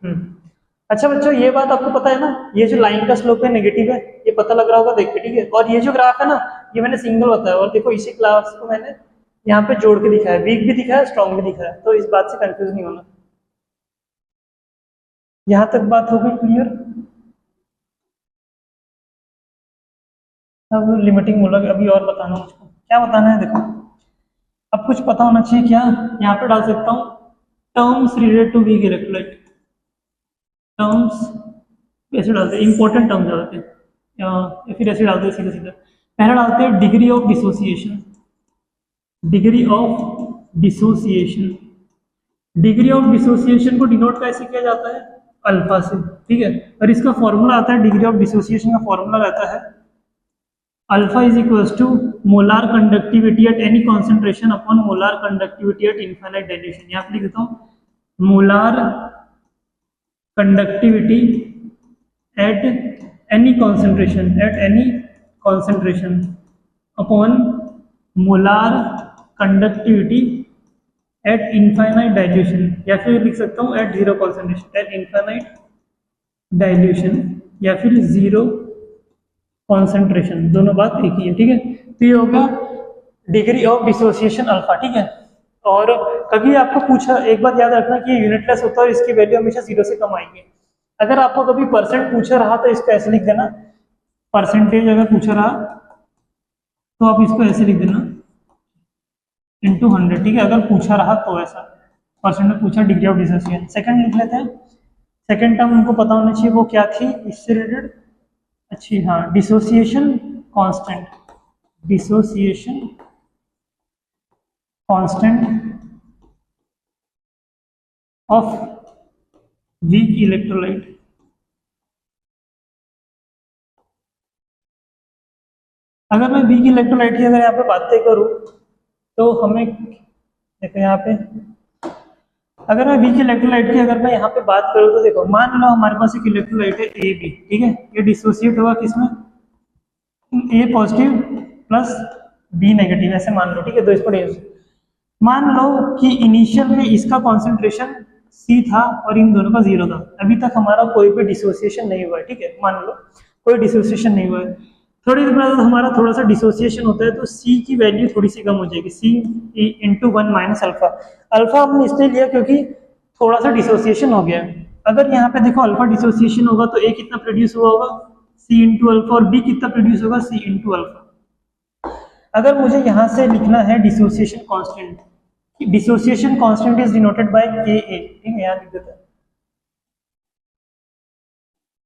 अच्छा बच्चों, ये बात आपको पता है ना, ये जो लाइन का स्लोप है नेगेटिव है, ये पता लग रहा होगा देख के, ठीक है। और ये जो ग्राफ है ना, ये मैंने सिंगल बताया, और देखो इसी क्लास को मैंने यहाँ पे जोड़ के दिखाया, वीक भी दिखाया, स्ट्रॉन्ग भी दिखाया, तो इस बात से कंफ्यूज नहीं होना। यहाँ तक बात हो गई क्लियर। अब लिमिटिंग मोलर अभी और बताना मुझको, क्या बताना है देखो, अब कुछ पता होना चाहिए क्या। यहाँ पे डाल सकता हूँ terms related to weak electrolyte, terms ऐसे डालते हैं, इंपॉर्टेंट टर्म्स डालते हैं, या फिर ऐसे डालते हैं सीधा सीधा। पहला डालते हैं degree of dissociation, degree of dissociation. Degree of dissociation को डिनोट कैसे किया जाता है? अल्फा से, ठीक है। और इसका फॉर्मूला आता है, डिग्री ऑफ डिसोसिएशन का फॉर्मूला रहता है alpha is equal to molar conductivity at any concentration upon molar conductivity at infinite dilution. यहाँ पे लिख देता हूँ molar conductivity at any concentration upon molar conductivity at infinite dilution, या फिर लिख सकता हूँ at zero concentration, at infinite dilution, या फिर जीरो कॉन्सेंट्रेशन, दोनों बात एक ही है, ठीक है। तो ये होगा डिग्री ऑफ डिसोसिएशन अल्फा, ठीक है। और कभी आपको पूछा, एक बात याद रखना कि ये यूनिटलेस होता है और इसकी वैल्यू हमेशा 0 से कम आएगी। अगर आपको कभी परसेंट पूछा रहा तो इसको ऐसे लिख देना, परसेंटेज अगर पूछा रहा तो आप इसको ऐसे लिख देना इंटू 100, ठीक है। अगर पूछा रहा तो ऐसा, परसेंट में पूछा डिग्री ऑफ डिसोसिएशन। सेकंड लिख लेते हैं, सेकंड टर्म उनको पता होना चाहिए, वो क्या थी इससे रिलेटेड, अच्छी, हाँ, dissociation constant, dissociation constant of weak electrolyte. अगर मैं वीक इलेक्ट्रोलाइट की अगर यहाँ पे बातें करूँ तो हमें देखो यहाँ पे, अगर मैं वीक इलेक्ट्रोलाइट की अगर मैं यहाँ पे बात करूँ तो देखो, मान लो हमारे पास एक इलेक्ट्रोलाइट है AB, ठीक है। ये डिसोसिएट होगा किसमें? A positive plus B negative, ऐसे मान लो, ठीक है। तो इसको मान लो कि इनिशियल में इसका कॉन्सेंट्रेशन C था और इन दोनों का 0 था, अभी तक हमारा कोई भी डिसोसिएशन नहीं हुआ है, ठीक है। मान लो कोई डिसोसिएशन नहीं हुआ है, थोड़ी देर बाद हमारा थोड़ा सा डिसोसिएशन होता है तो C की वैल्यू थोड़ी सी कम हो जाएगी, C into 1 minus alpha. Alpha हमने इसलिए लिया क्योंकि थोड़ा सा डिसोसिएशन हो गया। अगर यहाँ पे देखो अल्फा डिसोसिएशन होगा तो A कितना प्रोड्यूस हुआ होगा? C इंटू अल्फा, और B कितना प्रोड्यूस होगा? C into alpha. अगर मुझे यहाँ से लिखना है dissociation constant, dissociation constant is denoted by Ka, ठीक है, यहाँ लिख देते हैं,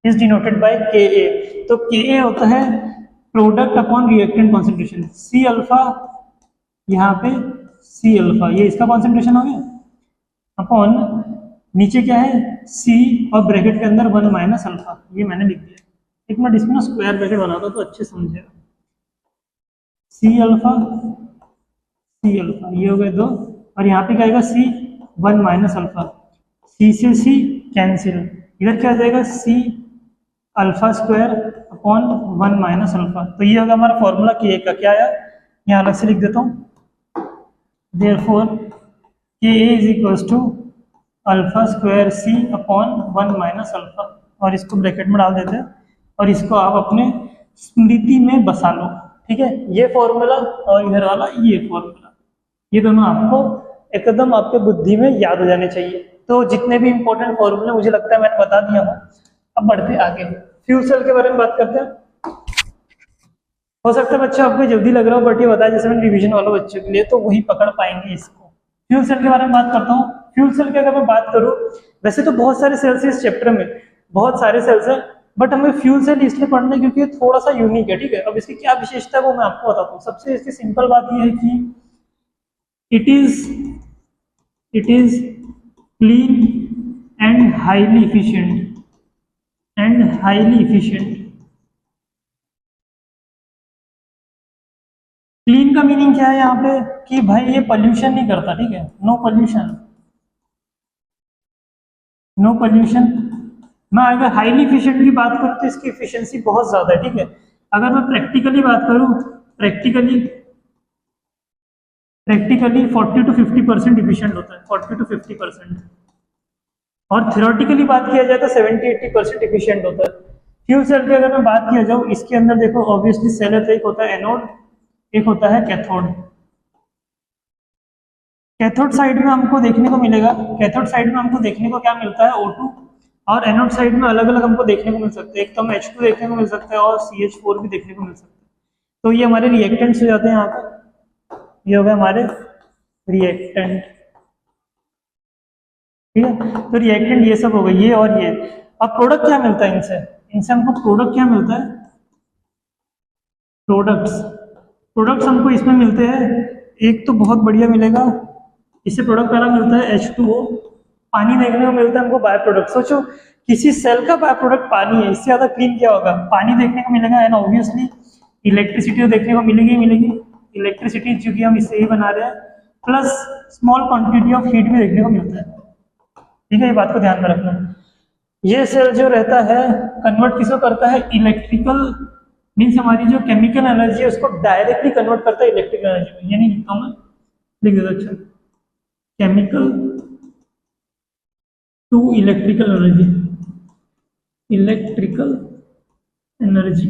इज डिनोटेड बाय Ka। तो Ka होता है product upon reactant concentration, C alpha, यहाँ पे C अल्फा, ये इसका कॉन्सेंट्रेशन हो गया, अपॉन नीचे क्या है C और ब्रैकेट के अंदर 1 माइनस अल्फा, ये मैंने लिख दिया। एक मिनट इसमें ना स्क्वायर ब्रैकेट बनाता तो अच्छे समझेगा। C अल्फा ये हो गए 2, और यहाँ पे क्या आएगा C 1 माइनस अल्फा, C से C कैंसिल, इधर क्या आ जाएगा C alpha square upon 1 minus alpha. तो ये होगा हमारा फॉर्मूला Ka का, क्या आया यहाँ अलग से लिख देता हूँ, therefore Ka is equals to alpha square C upon 1 minus alpha. और इसको ब्रैकेट में डाल देते हैं और इसको आप अपने स्मृति में बसा लो, ठीक है। ये फॉर्मूला और इधर वाला ये फॉर्मूला, ये दोनों आपको एकदम आपके बुद्धि में याद हो जाने चाहिए। तो जितने भी इंपॉर्टेंट फॉर्मूले मुझे लगता है मैंने बता दिया हूँ। अब बढ़ते आगे, फ्यूल सेल के बारे में बात करते हैं। हो सकता है बच्चों आपको जल्दी लग रहा हो, बट ये बताया जैसे मैंने रिवीजन वालों बच्चों के लिए, तो वही पकड़ पाएंगे इसको। फ्यूल सेल के बारे में बात करता हूँ। फ्यूल सेल की अगर मैं बात करूँ, वैसे तो बहुत सारे सेल्स है इस चैप्टर में, बहुत सारे सेल्स है, बट हमें फ्यूल सेल इसलिए पढ़ना है क्योंकि ये थोड़ा सा यूनिक है, ठीक है। अब इसकी क्या विशेषता है वो मैं आपको बताता हूँ। सबसे इसकी सिंपल बात ये है कि it is clean and highly efficient. Clean का मीनिंग क्या है यहाँ पे कि भाई ये पोल्यूशन नहीं करता, ठीक है, नो पोल्यूशन। मैं अगर हाईली इफिशिएंट की बात करूँ तो इसकी इफिशिएंसी बहुत ज्यादा है, ठीक है। अगर मैं प्रैक्टिकली बात करूँ, प्रैक्टिकली 40 to 50% इफिशिएंट होता है, 40 to 50%। और थ्योरेटिकली बात किया जाए तो 70-80% इफिशिएंट होता है। फ्यूल सेल की अगर मैं बात किया जाऊँ, इसके अंदर देखो ऑब्वियसली सेल है, तो एक होता है एनोड, एक होता है कैथोड। कैथोड साइड में हमको देखने को मिलेगा, कैथोड साइड में हमको देखने को क्या मिलता है, O2, और एनोड साइड में अलग अलग हमको देखने को मिल सकते हैं। एक तो हम H2 देखने को मिल सकता है और CH4 भी देखने को मिल सकता है। तो ये हमारे रिएक्टेंट्स हो जाते हैं यहाँ पे, ये हो गए हमारे रिएक्टेंट, ठीक है। तो रिएक्टेंट ये सब हो गए, ये और ये। अब प्रोडक्ट क्या मिलता है इनसे हमको प्रोडक्ट क्या मिलता है, प्रोडक्ट्स हमको इसमें मिलते हैं। एक तो बहुत बढ़िया मिलेगा, इससे प्रोडक्ट पहला मिलता है H2O, पानी देखने को मिलता है हमको बाय प्रोडक्ट। सोचो किसी सेल का बाय प्रोडक्ट पानी है, इससे ज्यादा क्लीन क्या होगा, पानी देखने को मिलेगा। एंड ऑब्वियसली इलेक्ट्रिसिटी तो देखने को मिलेगी, इलेक्ट्रिसिटी चूंकि हम इससे ही बना रहे हैं, plus small quantity of heat भी देखने को मिलता है, ठीक है। ये बात को ध्यान में रखना। ये सेल जो रहता है कन्वर्ट किसको करता है, इलेक्ट्रिकल, मीन्स हमारी जो केमिकल एनर्जी है उसको डायरेक्टली कन्वर्ट करता है इलेक्ट्रिकल एनर्जी में। यानी लिखता हूं मैं, लिख देता, अच्छा, केमिकल टू इलेक्ट्रिकल एनर्जी,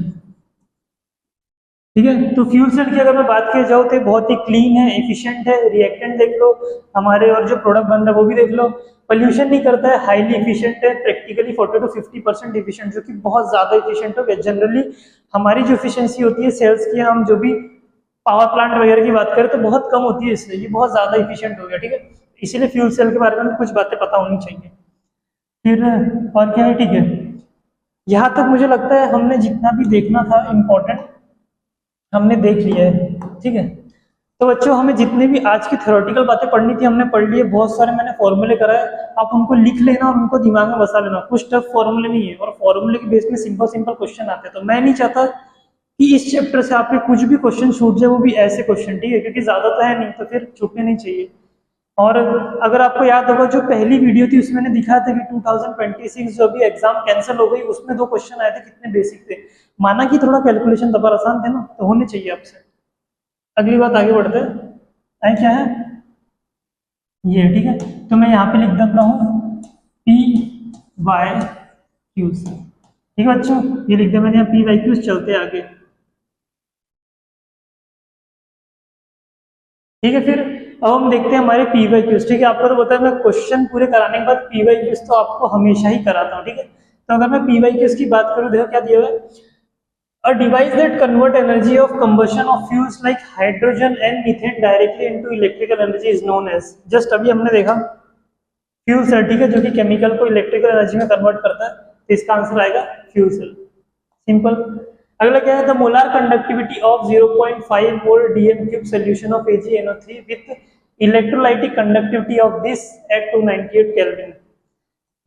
ठीक है। तो फ्यूल सेल की अगर मैं बात किया जाऊँ तो बहुत ही क्लीन है, एफिशिएंट है। रिएक्टेंट देख लो हमारे, और जो प्रोडक्ट बन रहा है वो भी देख लो। पोल्यूशन नहीं करता है, हाईली एफिशिएंट है, प्रैक्टिकली 40 to 50% एफिशिएंट, जो कि बहुत ज्यादा एफिशिएंट हो गया। जनरली हमारी जो एफिशिएंसी होती है सेल्स की, हम जो भी पावर प्लांट वगैरह की बात करें तो बहुत कम होती है, इसलिए ये बहुत ज्यादा एफिशिएंट हो गया, ठीक है। इसीलिए फ्यूल सेल के बारे में कुछ बातें पता होनी चाहिए। फिर और क्या है, ठीक है, यहाँ तक मुझे लगता है हमने जितना भी देखना था इम्पोर्टेंट हमने देख लिया है, ठीक है। तो बच्चों हमें जितने भी आज की थ्योरेटिकल बातें पढ़नी थी हमने पढ़ लिए, बहुत सारे मैंने फॉर्मूले कराए, आप उनको लिख लेना और उनको दिमाग में बसा लेना। कुछ टफ फॉर्मूले नहीं है, और फॉर्मूले के बेस में सिंपल क्वेश्चन आते हैं। तो मैं नहीं चाहता कि इस चैप्टर से आपके कुछ भी क्वेश्चन छूट जाए, वो भी ऐसे क्वेश्चन, ठीक है, क्योंकि ज्यादा तो है नहीं, तो फिर छूटने नहीं चाहिए। और अगर आपको याद होगा जो पहली वीडियो थी उसमें मैंने दिखाया था कि 2026 जो भी एग्जाम कैंसिल हो गई, उसमें 2 क्वेश्चन आए थे, कितने बेसिक थे। माना कि थोड़ा कैलकुलेशन दबा आसान थे ना, तो होने चाहिए आपसे। अगली बात आगे बढ़ते हैं, क्या है ये, ठीक है। तो मैं यहाँ पे लिख देता हूँ PYQs, ठीक है बच्चों, ये लिख दिया मैंने यहाँ PYQs। चलते आगे, ठीक है। फिर अब हम देखते हैं हमारे PYQs, ठीक है। आपको तो पता है मैं क्वेश्चन पूरे कराने के बाद PYQs तो आपको हमेशा ही कराता हूँ, ठीक है। तो अगर मैं PYQs की बात करूँ, देखो क्या दिया हुआ है, A device that convert energy of combustion of fuels like hydrogen and methane directly into electrical energy is known as, just अभी हमने देखा फ्यूल सेल, ठीक है, जो कि केमिकल को इलेक्ट्रिकल एनर्जी में कन्वर्ट करता है, तो इसका आंसर आएगा फ्यूल सेल, सिंपल। अगला क्या है, the molar conductivity of 0.5 mole DM cube solution of AgNO3 with electrolytic conductivity of this eight 298 kelvin.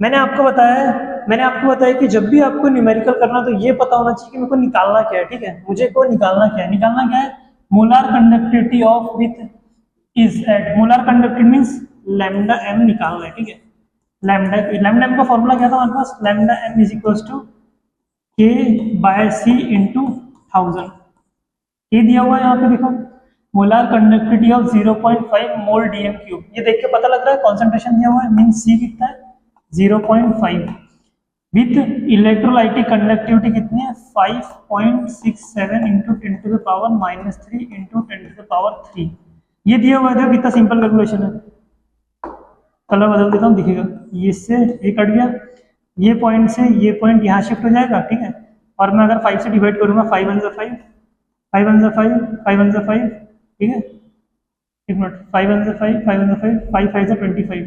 मैंने आपको बताया कि जब भी आपको न्यूमेरिकल करना तो ये पता होना चाहिए कि मेरे को निकालना क्या है, ठीक है। मुझे को निकालना क्या है, molar conductivity of with is at, molar conductivity means lambda m निकालना है, ठीक है। लैम्डा m का फॉर्मूला क्या था हमारे पास, lambda m is equals to K/C × 1000। ये दिया हुआ है यहाँ पे, देखो molar conductivity of 0.5 mole DM cube, ये देख के पता लग रहा है, कॉन्सेंट्रेशन दिया हुआ है, मींस C कितना है 0.5। विथ इलेक्ट्रोलाइटिक कंडक्टिविटी कितनी है 5.67 इंटू 10⁻³ इंटू 10⁻3। ये दिया हुआ है, कितना सिंपल कैलकुलेशन है। कलर बदल देता हूँ, दिखेगा। ये से ये कट गया, ये पॉइंट से ये पॉइंट यहाँ शिफ्ट हो जाएगा, ठीक है। और मैं अगर 5 से डिवाइड करूँगा, 5 1 5, 5 1 5, 5 1 5, ठीक है। एक मिनट, 5 1 5, 5 1 5, 5 5 25,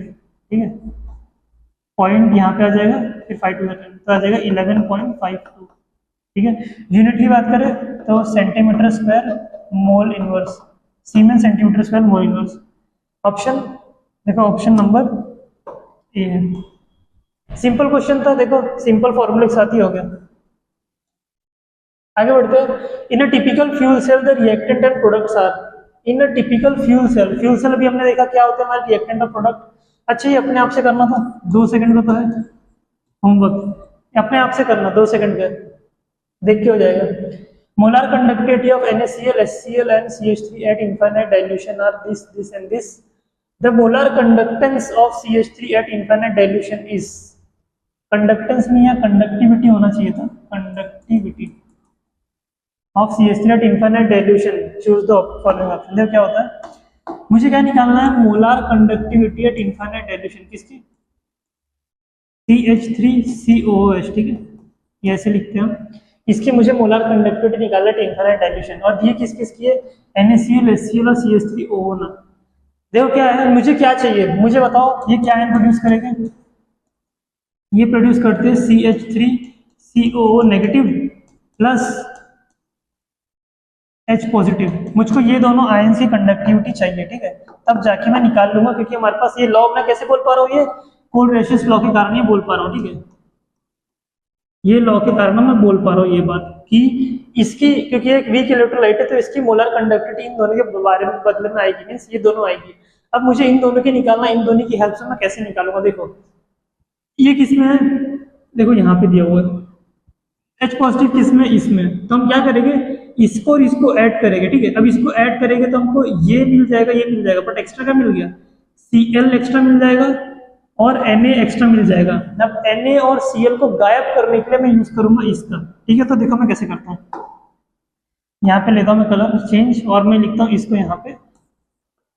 ठीक है। पॉइंट यहाँ पे आ जाएगा, फिर 5 2 10, तो आ जाएगा 11.52, ठीक है। यूनिट की बात करें तो centimetre square mole inverse, siemens centimetre square mole inverse. Option देखो, ऑप्शन नंबर ए है। सिंपल क्वेश्चन था, देखो सिंपल फॉर्मूले के साथ ही हो गया। आगे बढ़ते हैं। In a typical fuel cell the reactant and products are. In a typical fuel cell, fuel cell भी हमने देखा क्या होता है हमारे रिएक्टेंट और प्रोडक्ट। अच्छा, ये अपने आप से करना था, 2 सेकंड का तो है होमवर्क, अपने आप से करना 2 सेकंड का, देख के हो जाएगा। Molar conductivity of NaCl, HCl and CH3 at infinite dilution are this and this. The molar conductance of CH3 at infinite dilution is, conductance नहीं है, कंडक्टिविटी होना चाहिए था, conductivity of CH3 at infinite dilution, choose the following option। देखो क्या होता है, मुझे क्या निकालना है, molar conductivity at infinite dilution, किसकी, CH3COOH, ठीक है, ये ऐसे लिखते हैं हम। इसकी मुझे मोलार कंडक्टिविटी निकालना है इनफाइनाइट डाइल्यूशन, और ये किस किस की है, NaCl, HCl और CH3O ना। देखो क्या है, मुझे क्या चाहिए, मुझे बताओ, ये क्या है प्रोड्यूस करेंगे, ये प्रोड्यूस करते हैं CH3COO negative plus H positive. मुझको ये दोनों आयंस की कंडक्टिविटी चाहिए, ठीक है, तब जाके मैं निकाल लूंगा, क्योंकि हमारे पास ये लॉ, मैं कैसे बोल पा रहा हूँ, ये कोरिलेशन लॉ के कारण ये बोल पा रहा हूँ, ठीक है। ये लॉ के कारण मैं बोल पा रहा हूँ ये बात कि इसकी, क्योंकि एक वीक इलेक्ट्रोलाइट है तो इसकी मोलर कंडक्टिविटी इन दोनों के बारे में बदले में आएगी, मींस ये दोनों आएगी। अब मुझे इन दोनों की निकालना, इन दोनों की हेल्प से मैं कैसे निकालूंगा, देखो ये किसमें है, देखो यहाँ पे दिया हुआ है H पॉजिटिव, किसमें, इसमें। तो हम क्या करेंगे, इसको और इसको ऐड करेंगे, ठीक है। अब इसको ऐड करेंगे तो हमको ये मिल जाएगा, ये मिल जाएगा, बट एक्स्ट्रा क्या मिल गया, Cl एक्स्ट्रा मिल जाएगा और Na एक्स्ट्रा मिल जाएगा। अब Na और Cl को गायब करने के लिए मैं यूज करूंगा इसका, ठीक है। तो देखो मैं कैसे करता हूँ, यहाँ पे लेता हूँ मैं कलर चेंज, और मैं लिखता हूँ इसको यहाँ पे,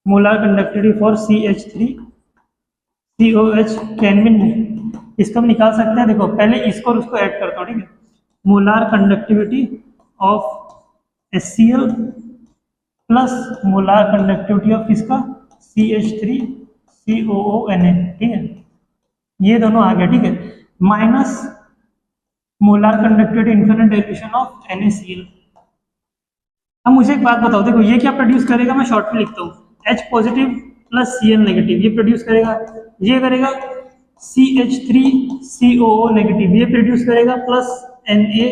molar conductivity for CH3COH can be, इसको हम निकाल सकते हैं। देखो पहले इसको और उसको ऐड करता हूँ, ठीक है। Molar conductivity of HCl plus molar conductivity of इसका CH3COONA, ठीक है, ये दोनों आ गया, ठीक है, minus molar conductivity infinite dilution of NaCl। अब मुझे एक बात बताओ, देखो ये क्या प्रोड्यूस करेगा, मैं शॉर्ट में लिखता हूँ, H positive plus Cl negative, ये प्रोड्यूस करेगा, ये करेगा CH3COO नेगेटिव, ये प्रोड्यूस करेगा प्लस Na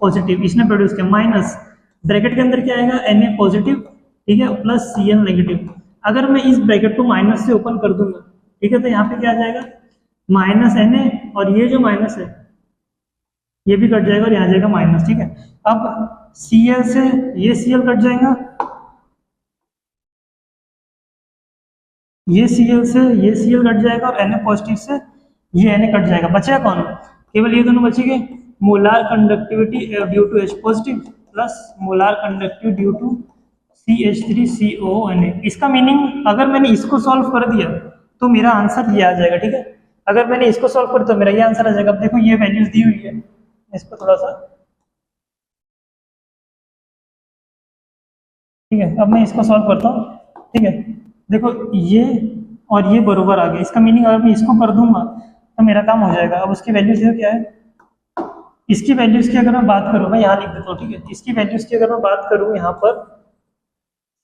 पॉजिटिव, इसने प्रोड्यूस किया, माइनस ब्रैकेट के अंदर क्या आएगा, Na पॉजिटिव, ठीक है, प्लस Cl नेगेटिव। अगर मैं इस ब्रैकेट को माइनस से ओपन कर दूंगा, ठीक है, तो यहाँ पे क्या आ जाएगा, माइनस Na, और ये जो माइनस है ये भी कट जाएगा और यहाँ जाएगा माइनस, ठीक है। अब Cl से ये Cl कट जाएगा, ये Cl से ये Cl कट जाएगा, और Na पॉजिटिव से ये Na कट जाएगा, बचेगा कौन, केवल ये दोनों बचेंगे, molar conductivity due to H positive plus molar conductivity due to CH3COONA। इसका मीनिंग, अगर मैंने इसको सॉल्व कर दिया तो मेरा आंसर ये आ जाएगा, ठीक है। अगर मैंने इसको सॉल्व कर तो मेरा ये आंसर आ जाएगा। अब देखो ये वैल्यूज दी हुई है, इसको थोड़ा सा, ठीक है, अब मैं इसको सॉल्व करता हूँ, ठीक है। देखो ये और ये बरोबर आ गया, इसका मीनिंग अगर मैं इसको कर दूंगा तो मेरा काम हो जाएगा। अब उसकी वैल्यूज क्या है, इसकी वैल्यूज की अगर मैं बात करूँ, मैं यहाँ लिख देता हूँ, ठीक है। इसकी वैल्यूज की अगर मैं बात करूँ, यहाँ पर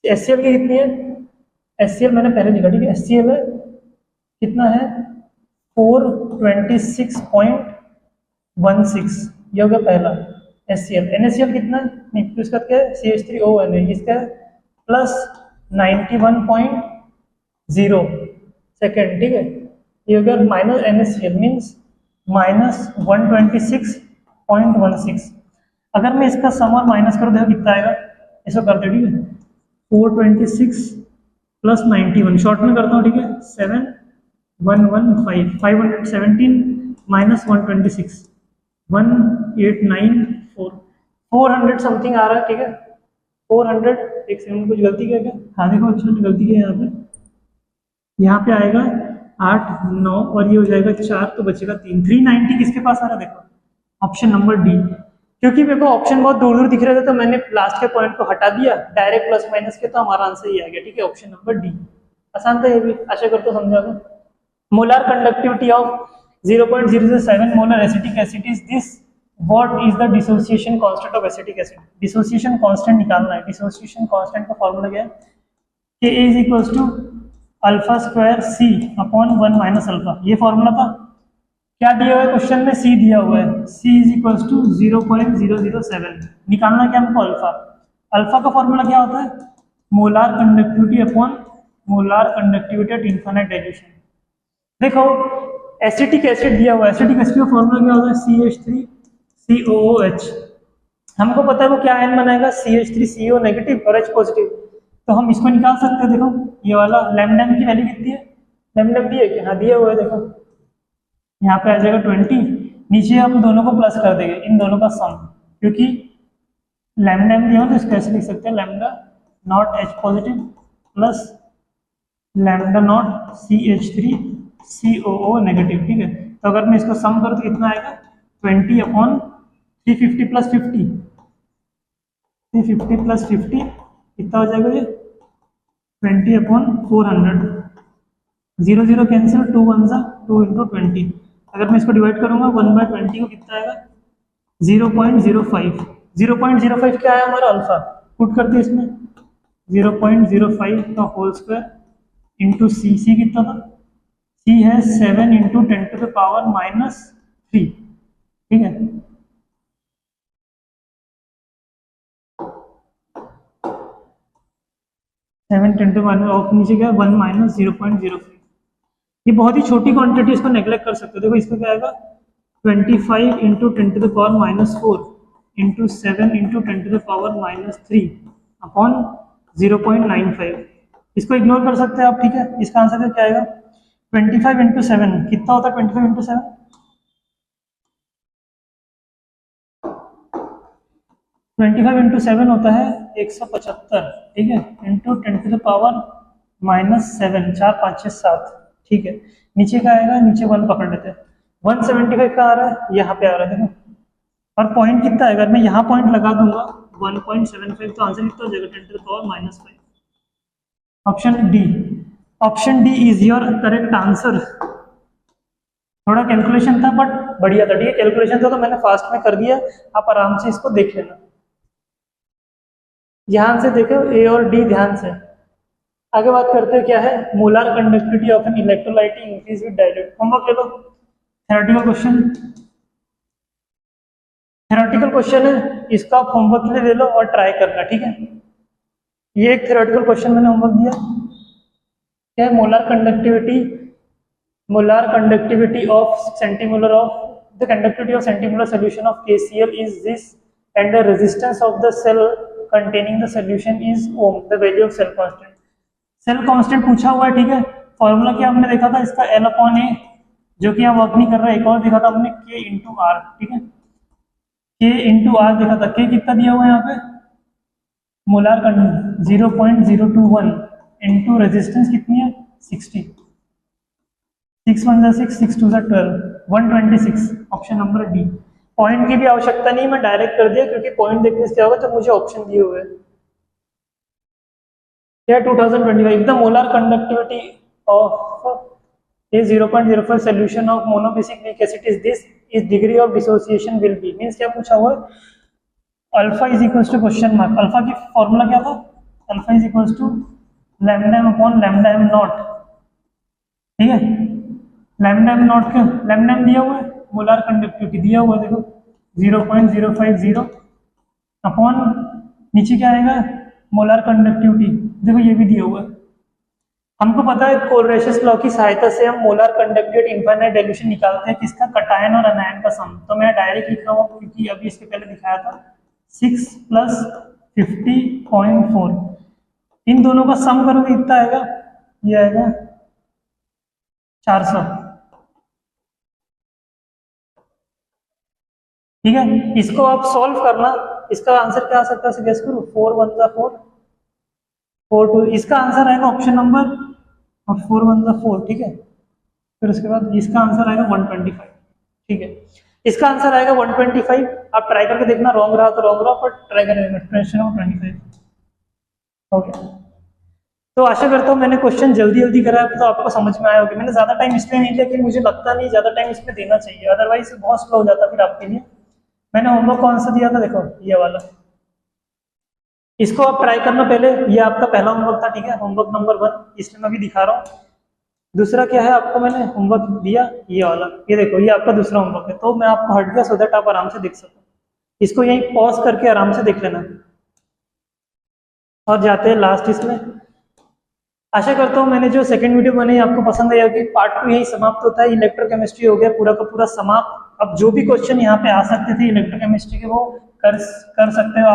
HCl की कितनी है, HCl मैंने पहले लिखा, ठीक है, HCl है कितना है 426.16, ये हो गया पहला HCl। NaCl कितना है, नहीं तो इसका क्या है, CH3ONA, इसका प्लस 91.0 सेकेंड, ठीक है, ये हो गया माइनस NaCl मीन्स माइनस 126.16। अगर मैं इसका सम और माइनस करूँ, देखो कितना आएगा, इसको करते, ठीक है, 426 प्लस 91, शॉर्ट में करता हूँ, ठीक है, 7115, 517 -126 1894 400 समथिंग आ रहा है, ठीक है 400। एक सेकंड, कुछ गलती किया क्या? हाँ देखो, अच्छा गलती किया यहाँ पे आएगा 8 9 और ये हो जाएगा 4, तो बचेगा 3। 390 किसके पास आ रहा है? देखो ऑप्शन नंबर डी। क्योंकि मेरे को ऑप्शन बहुत दूर दूर दिख रहे थे तो मैंने लास्ट के पॉइंट को हटा दिया, डायरेक्ट प्लस माइनस के, तो हमारा आंसर ये आ गया, ठीक है ऑप्शन नंबर डी। आसान था ये भी, आशा करते हो समझा दो। Molar conductivity of 0.007 molar acetic acid is this, what is the dissociation constant of acetic acid? Dissociation constant निकालना है। डिसोसिएशन कांस्टेंट का फॉर्मूला क्या है? K is equals to alpha square C upon 1 minus alpha, ये formula था। क्या दिया हुआ है क्वेश्चन में? सी दिया हुआ है, सी इज इक्वल्स टू 0.007। निकालना क्या हमको? अल्फा। अल्फा का फॉर्मूला क्या होता है? Molar conductivity upon molar conductivity eight infinite dilution. देखो एसिटिक एसिड दिया हुआ है, एसिटिक एसिड का फॉर्मूला क्या होता है? CH3COOH। हमको पता है वो क्या आयन बनाएगा? CH3CO नेगेटिव और H पॉजिटिव, तो हम इसको निकाल सकते हैं। देखो ये वाला लैम्डा की वैल्यू कितनी है? लैम्डा दी है क्या? हाँ दिया हुआ है, देखो यहाँ पे आ जाएगा 20, नीचे हम दोनों को प्लस कर देंगे, इन दोनों का सम, क्योंकि लैम्डा दिया हो तो इसको ऐसे लिख सकते हैं, lambda naught H positive plus lambda naught CH3COO negative, ठीक है। तो अगर मैं इसको सम करूँ तो कितना आएगा? 20 अपॉन 350 प्लस 50, 350 प्लस 50 कितना हो जाएगा ये? 20 अपॉन 400, 0 0 कैंसिल, 2 1 सा 2 इंटू 20। अगर मैं इसको डिवाइड करूंगा 1/20 को कितना आएगा? 0.05। 0.05 क्या है हमारा? अल्फा। पुट करते हैं इसमें 0.05 का होल स्क्वायर इंटू सी। सी कितना था? सी है 7 इंटू 10⁻³ ठीक है। नीचे क्या? 1 माइनस 0.05। ये बहुत ही छोटी क्वांटिटी, इसको नेग्लेक्ट कर सकते हो। देखो इसका क्या आएगा? 25 इंटू 10⁻⁴ इंटू 7 इंटू 10⁻³ अपॉन 0.95। इसको इग्नोर कर सकते हैं आप, ठीक है। इसका आंसर क्या आएगा? 25 इंटू 7 कितना होता है? 25 इंटू 7 25 इंटू 7 होता है 175, ठीक है, इंटू 10⁻⁻7, 4 5 6 7, ठीक है। नीचे का आएगा? नीचे 1 पकड़ लेते हैं। 175 का आ रहा है, यहाँ पे आ रहा है, देखो। और पॉइंट कितना है? अगर मैं यहाँ पॉइंट लगा दूंगा 1.75, तो आंसर कितना हो जाएगा? 10⁻⁻5। Option D. Option D is your correct answer. थोड़ा कैलकुलेशन था बट बढ़िया था, ठीक है। कैलकुलेशन था तो मैंने फास्ट में कर दिया, आप आराम से इसको देख लेना। ध्यान से देखो ए और डी, ध्यान से। आगे बात करते हैं क्या है? Molar conductivity of an electrolyte increase with dilute. Homework ले लो, थ्योरेटिकल क्वेश्चन। थ्योरेटिकल क्वेश्चन है, इसका आप होमवर्क के लिए ले लो और ट्राई करना, ठीक है। ये एक थ्योरेटिकल क्वेश्चन मैंने होमवर्क दिया। क्या है? Molar conductivity of centimolar of the conductivity of centimolar solution of KCl is this and the resistance of the cell containing the solution is ohm, the value of cell constant। Cell constant पूछा हुआ है, ठीक है। Formula क्या हमने देखा था इसका? L/A, जो कि यहाँ वर्क नहीं कर रहा है। एक और देखा था हमने K इंटू R, ठीक है, K इंटू R देखा था। K कितना दिया हुआ है यहाँ पे? मोलार 0.021 इंटू रेजिस्टेंस कितनी है? 60, 6 1 6, 6 2 12, 126। Option number D. पॉइंट की भी आवश्यकता नहीं, मैं डायरेक्ट कर दिया, क्योंकि पॉइंट देखने से क्या होगा जब मुझे ऑप्शन दिए हुए हैं। क्या 2025 the molar conductivity of a 0.05 solution of monobasic weak acid is this, is degree of dissociation will be. Means क्या पूछा हुआ है? Alpha is equals to question mark. Alpha की फॉर्मूला क्या था? Alpha is equals to lambda M upon lambda M not, ठीक है। Lambda M not का लैम्डा एम दिया हुआ है, मोलार कंडक्टिविटी दिया हुआ है, देखो 0.050 अपॉन नीचे क्या आएगा? मोलार कंडक्टिविटी, देखो ये भी दिया हुआ है। हमको पता है कोलरेशस लॉ की सहायता से हम मोलार कंडक्टिविटी इनफाइनाइट डाइल्यूशन निकालते हैं किसका? कटायन और अनायन का सम। तो मैं डायरेक्ट लिख रहा हूँ क्योंकि अभी इसके पहले दिखाया था 6 + 50.4, इन दोनों का सम करोगे कितना आएगा? ये आएगा 400। ठीक है, इसको आप सॉल्व करना, इसका आंसर क्या आ सकता है गेस करो। 4 1 जा 4, 4 2, इसका आंसर आएगा ऑप्शन नंबर, और 4 1 जा 4, ठीक है। फिर उसके बाद इसका आंसर आएगा 125, ठीक है। इसका आंसर आएगा 125, आप ट्राई करके देखना, रॉन्ग रहा तो रॉन्ग रहा, पर ट्राई करेगा 25। ओके, तो आशा करता हूँ मैंने क्वेश्चन जल्दी जल्दी कराया तो आपको समझ में आया होगा। मैंने ज्यादा टाइम इसलिए नहीं लिया कि मुझे लगता नहीं ज्यादा टाइम इसमें देना चाहिए, अदरवाइज बहुत स्लो हो जाता फिर आपके लिए। मैंने होमवर्क कौन सा दिया था, देखो ये वाला, इसको आप ट्राई करना पहले, ये आपका पहला होमवर्क था, ठीक है, होमवर्क नंबर 1, इसलिए मैं भी दिखा रहा हूँ। दूसरा क्या है आपको मैंने होमवर्क दिया, ये वाला, ये देखो ये आपका दूसरा होमवर्क है, तो मैं आपको हट गया सो दैट आप आराम से देख सको। इसको यहीं पॉज करके आराम से देख लेना, और जाते हैं लास्ट इसमें। आशा करता हूँ मैंने जो सेकंड वीडियो बनाई आपको पसंद आई होगी। पार्ट 2 यही समाप्त होता है, इलेक्ट्रोकेमिस्ट्री हो गया पूरा का पूरा समाप्त। अब जो भी क्वेश्चन यहाँ पे आ सकते थे इलेक्ट्रोकेमिस्ट्री के, वो कर सकते हो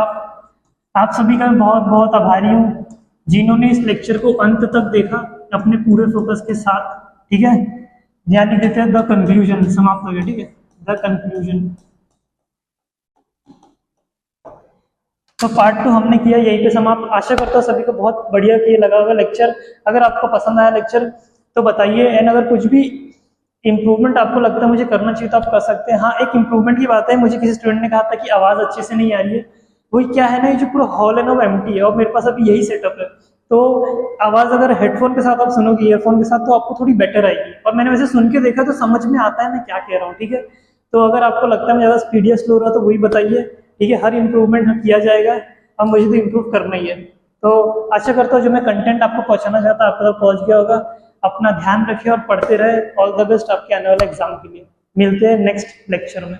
आप सभी का मैं बहुत बहुत आभारी हूँ जिन्होंने इस लेक्चर को अंत तक देखा अपने पूरे फोकस के साथ, ठीक है। ध्यान लिख देते हैं, द कंक्लूजन समाप्त हो गया, ठीक है, द कंक्लूजन। तो पार्ट 2 हमने किया यहीं पे समाप्त। आशा करता हूँ सभी को बहुत बढ़िया कि लगा होगा लेक्चर। अगर आपको पसंद आया लेक्चर तो बताइए, एंड अगर कुछ भी इंप्रूवमेंट आपको लगता है मुझे करना चाहिए तो आप कर सकते हैं। हाँ, एक इंप्रूवमेंट की बात है, मुझे किसी स्टूडेंट ने कहा था कि आवाज़ अच्छे से नहीं आ रही है। वही क्या है ना, ये जो पूरा हॉल है ना वो एम्प्टी है, और मेरे पास अभी यही सेटअप है, तो आवाज़ अगर हेडफोन के साथ आप सुनोगे, ईयरफोन के साथ, तो आपको थोड़ी बेटर आएगी। और मैंने वैसे सुन के देखा तो समझ में आता है मैं क्या कह रहा हूँ, ठीक है। तो अगर आपको लगता है मैं ज़्यादा स्पीड या स्लो रहा तो वही बताइए, ठीक है। हर इंप्रूवमेंट किया जाएगा, अब मुझे तो इम्प्रूव करना ही है। तो आशा करता हूँ जो मैं कंटेंट आपको पहुंचाना चाहता आपको तक पहुंच गया होगा। अपना ध्यान रखिए और पढ़ते रहे। ऑल द बेस्ट आपके आने वाले एग्जाम के लिए। मिलते हैं नेक्स्ट लेक्चर में।